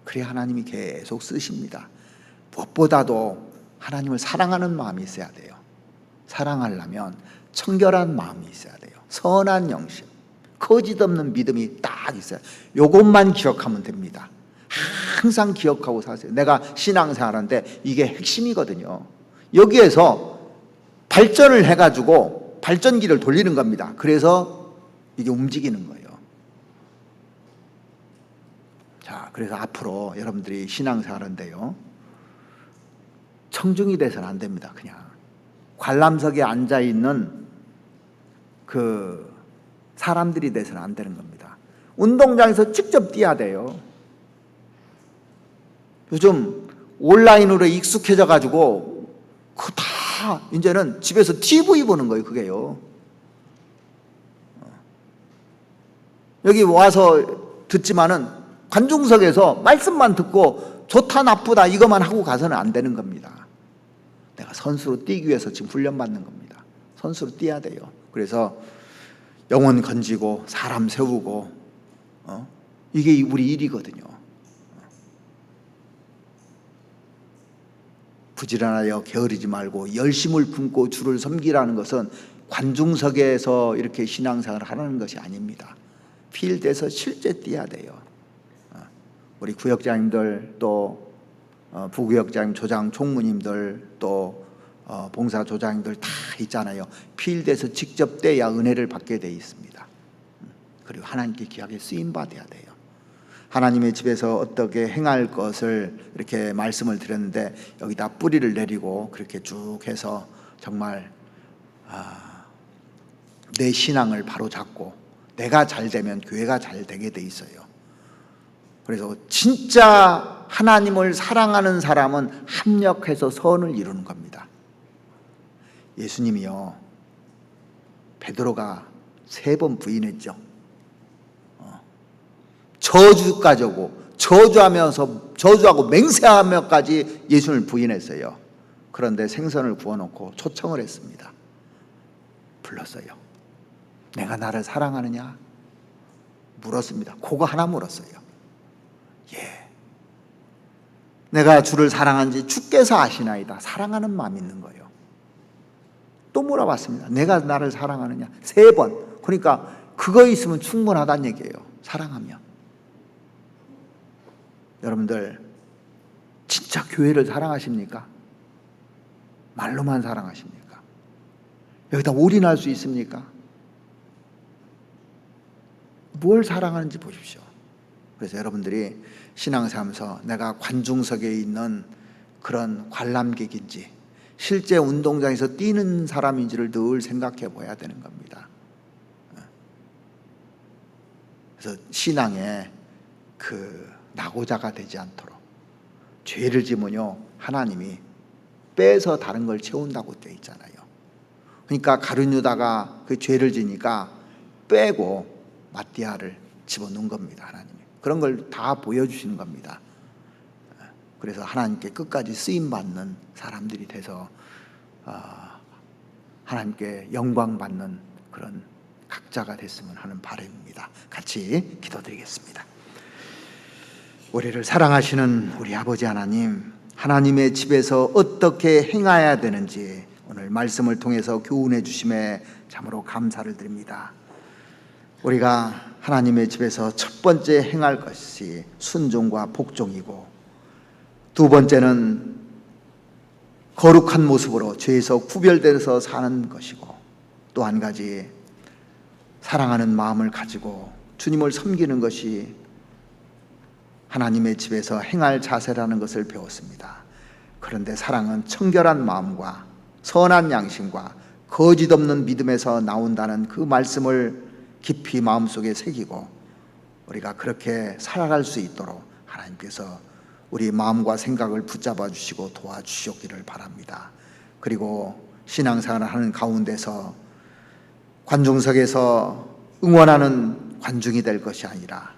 그래야 하나님이 계속 쓰십니다. 무엇보다도 하나님을 사랑하는 마음이 있어야 돼요. 사랑하려면 청결한 마음이 있어야 돼요. 선한 영심, 거짓 없는 믿음이 딱 있어요. 이것만 기억하면 됩니다. 항상 기억하고 사세요. 내가 신앙생활하는데 이게 핵심이거든요. 여기에서 발전을 해가지고 발전기를 돌리는 겁니다. 그래서 이게 움직이는 거예요. 자, 그래서 앞으로 여러분들이 신앙생활하는데요, 청중이 돼서는 안 됩니다. 그냥 관람석에 앉아 있는 그 사람들이 돼서는 안 되는 겁니다. 운동장에서 직접 뛰어야 돼요. 요즘 온라인으로 익숙해져 가지고 그 다 이제는 집에서 TV 보는 거예요. 그게요. 여기 와서 듣지만은 관중석에서 말씀만 듣고 좋다 나쁘다 이것만 하고 가서는 안 되는 겁니다. 내가 선수로 뛰기 위해서 지금 훈련받는 겁니다. 선수로 뛰어야 돼요. 그래서 영혼 건지고 사람 세우고 이게 우리 일이거든요. 부지런하여 게으르지 말고 열심을 품고 주를 섬기라는 것은 관중석에서 이렇게 신앙생활을 하는 것이 아닙니다. 필드에서 실제 뛰어야 돼요. 우리 구역장님들 또 부구역장님, 조장, 총무님들 또 봉사조장님들 다 있잖아요. 필드에서 직접 뛰어야 은혜를 받게 돼 있습니다. 그리고 하나님께 귀하게 쓰임받아야 돼요. 하나님의 집에서 어떻게 행할 것을 이렇게 말씀을 드렸는데 여기다 뿌리를 내리고 그렇게 쭉 해서 정말 내 신앙을 바로잡고 내가 잘 되면 교회가 잘 되게 돼 있어요. 그래서 진짜 하나님을 사랑하는 사람은 합력해서 선을 이루는 겁니다. 예수님이요, 베드로가 3번 부인했죠. 저주까지 오고 저주하고 맹세하며까지 예수님을 부인했어요. 그런데 생선을 구워놓고 초청을 했습니다. 불렀어요. 내가 나를 사랑하느냐? 물었습니다. 그거 하나 물었어요. 예. 내가 주를 사랑하는지 주께서 아시나이다. 사랑하는 마음이 있는 거예요. 또 물어봤습니다. 내가 나를 사랑하느냐? 3번. 그러니까 그거 있으면 충분하다는 얘기예요. 사랑하면. 여러분들 진짜 교회를 사랑하십니까? 말로만 사랑하십니까? 여기다 올인할 수 있습니까? 뭘 사랑하는지 보십시오. 그래서 여러분들이 신앙생활하면서 내가 관중석에 있는 그런 관람객인지 실제 운동장에서 뛰는 사람인지를 늘 생각해 봐야 되는 겁니다. 그래서 신앙에 낙오자가 되지 않도록, 죄를 지으면요 하나님이 빼서 다른 걸 채운다고 되어 있잖아요. 그러니까 가룟 유다가 그 죄를 지니까 빼고 마띠아를 집어넣은 겁니다. 하나님이 그런 걸 다 보여주시는 겁니다. 그래서 하나님께 끝까지 쓰임받는 사람들이 돼서 하나님께 영광 받는 그런 각자가 됐으면 하는 바람입니다. 같이 기도드리겠습니다. 우리를 사랑하시는 우리 아버지 하나님, 하나님의 집에서 어떻게 행해야 되는지 오늘 말씀을 통해서 교훈해 주심에 참으로 감사를 드립니다. 우리가 하나님의 집에서 첫 번째 행할 것이 순종과 복종이고, 두 번째는 거룩한 모습으로 죄에서 구별되어서 사는 것이고, 또 한 가지 사랑하는 마음을 가지고 주님을 섬기는 것이 하나님의 집에서 행할 자세라는 것을 배웠습니다. 그런데 사랑은 청결한 마음과 선한 양심과 거짓 없는 믿음에서 나온다는 그 말씀을 깊이 마음속에 새기고 우리가 그렇게 살아갈 수 있도록 하나님께서 우리 마음과 생각을 붙잡아 주시고 도와주시기를 바랍니다. 그리고 신앙생활을 하는 가운데서 관중석에서 응원하는 관중이 될 것이 아니라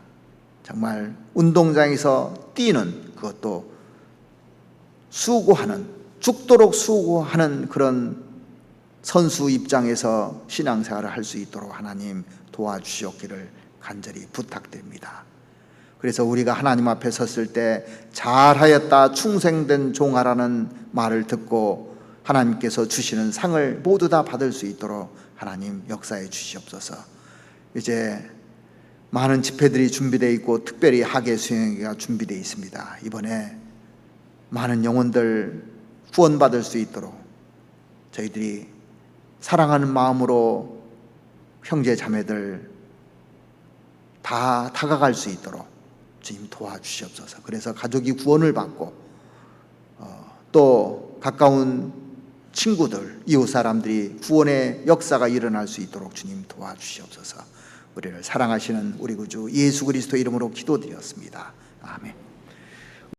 정말 운동장에서 뛰는, 그것도 수고하는, 죽도록 수고하는 그런 선수 입장에서 신앙생활을 할 수 있도록 하나님 도와주시옵기를 간절히 부탁드립니다. 그래서 우리가 하나님 앞에 섰을 때 잘하였다 충성된 종아라는 말을 듣고 하나님께서 주시는 상을 모두 다 받을 수 있도록 하나님 역사해 주시옵소서. 이제 많은 집회들이 준비되어 있고 특별히 하계 수행회가 준비되어 있습니다. 이번에 많은 영혼들 구원받을 수 있도록 저희들이 사랑하는 마음으로 형제 자매들 다 다가갈 수 있도록 주님 도와주시옵소서. 그래서 가족이 구원을 받고 또 가까운 친구들, 이웃 사람들이 구원의 역사가 일어날 수 있도록 주님 도와주시옵소서. 우리를 사랑하시는 우리 구주 예수 그리스도 이름으로 기도드렸습니다. 아멘.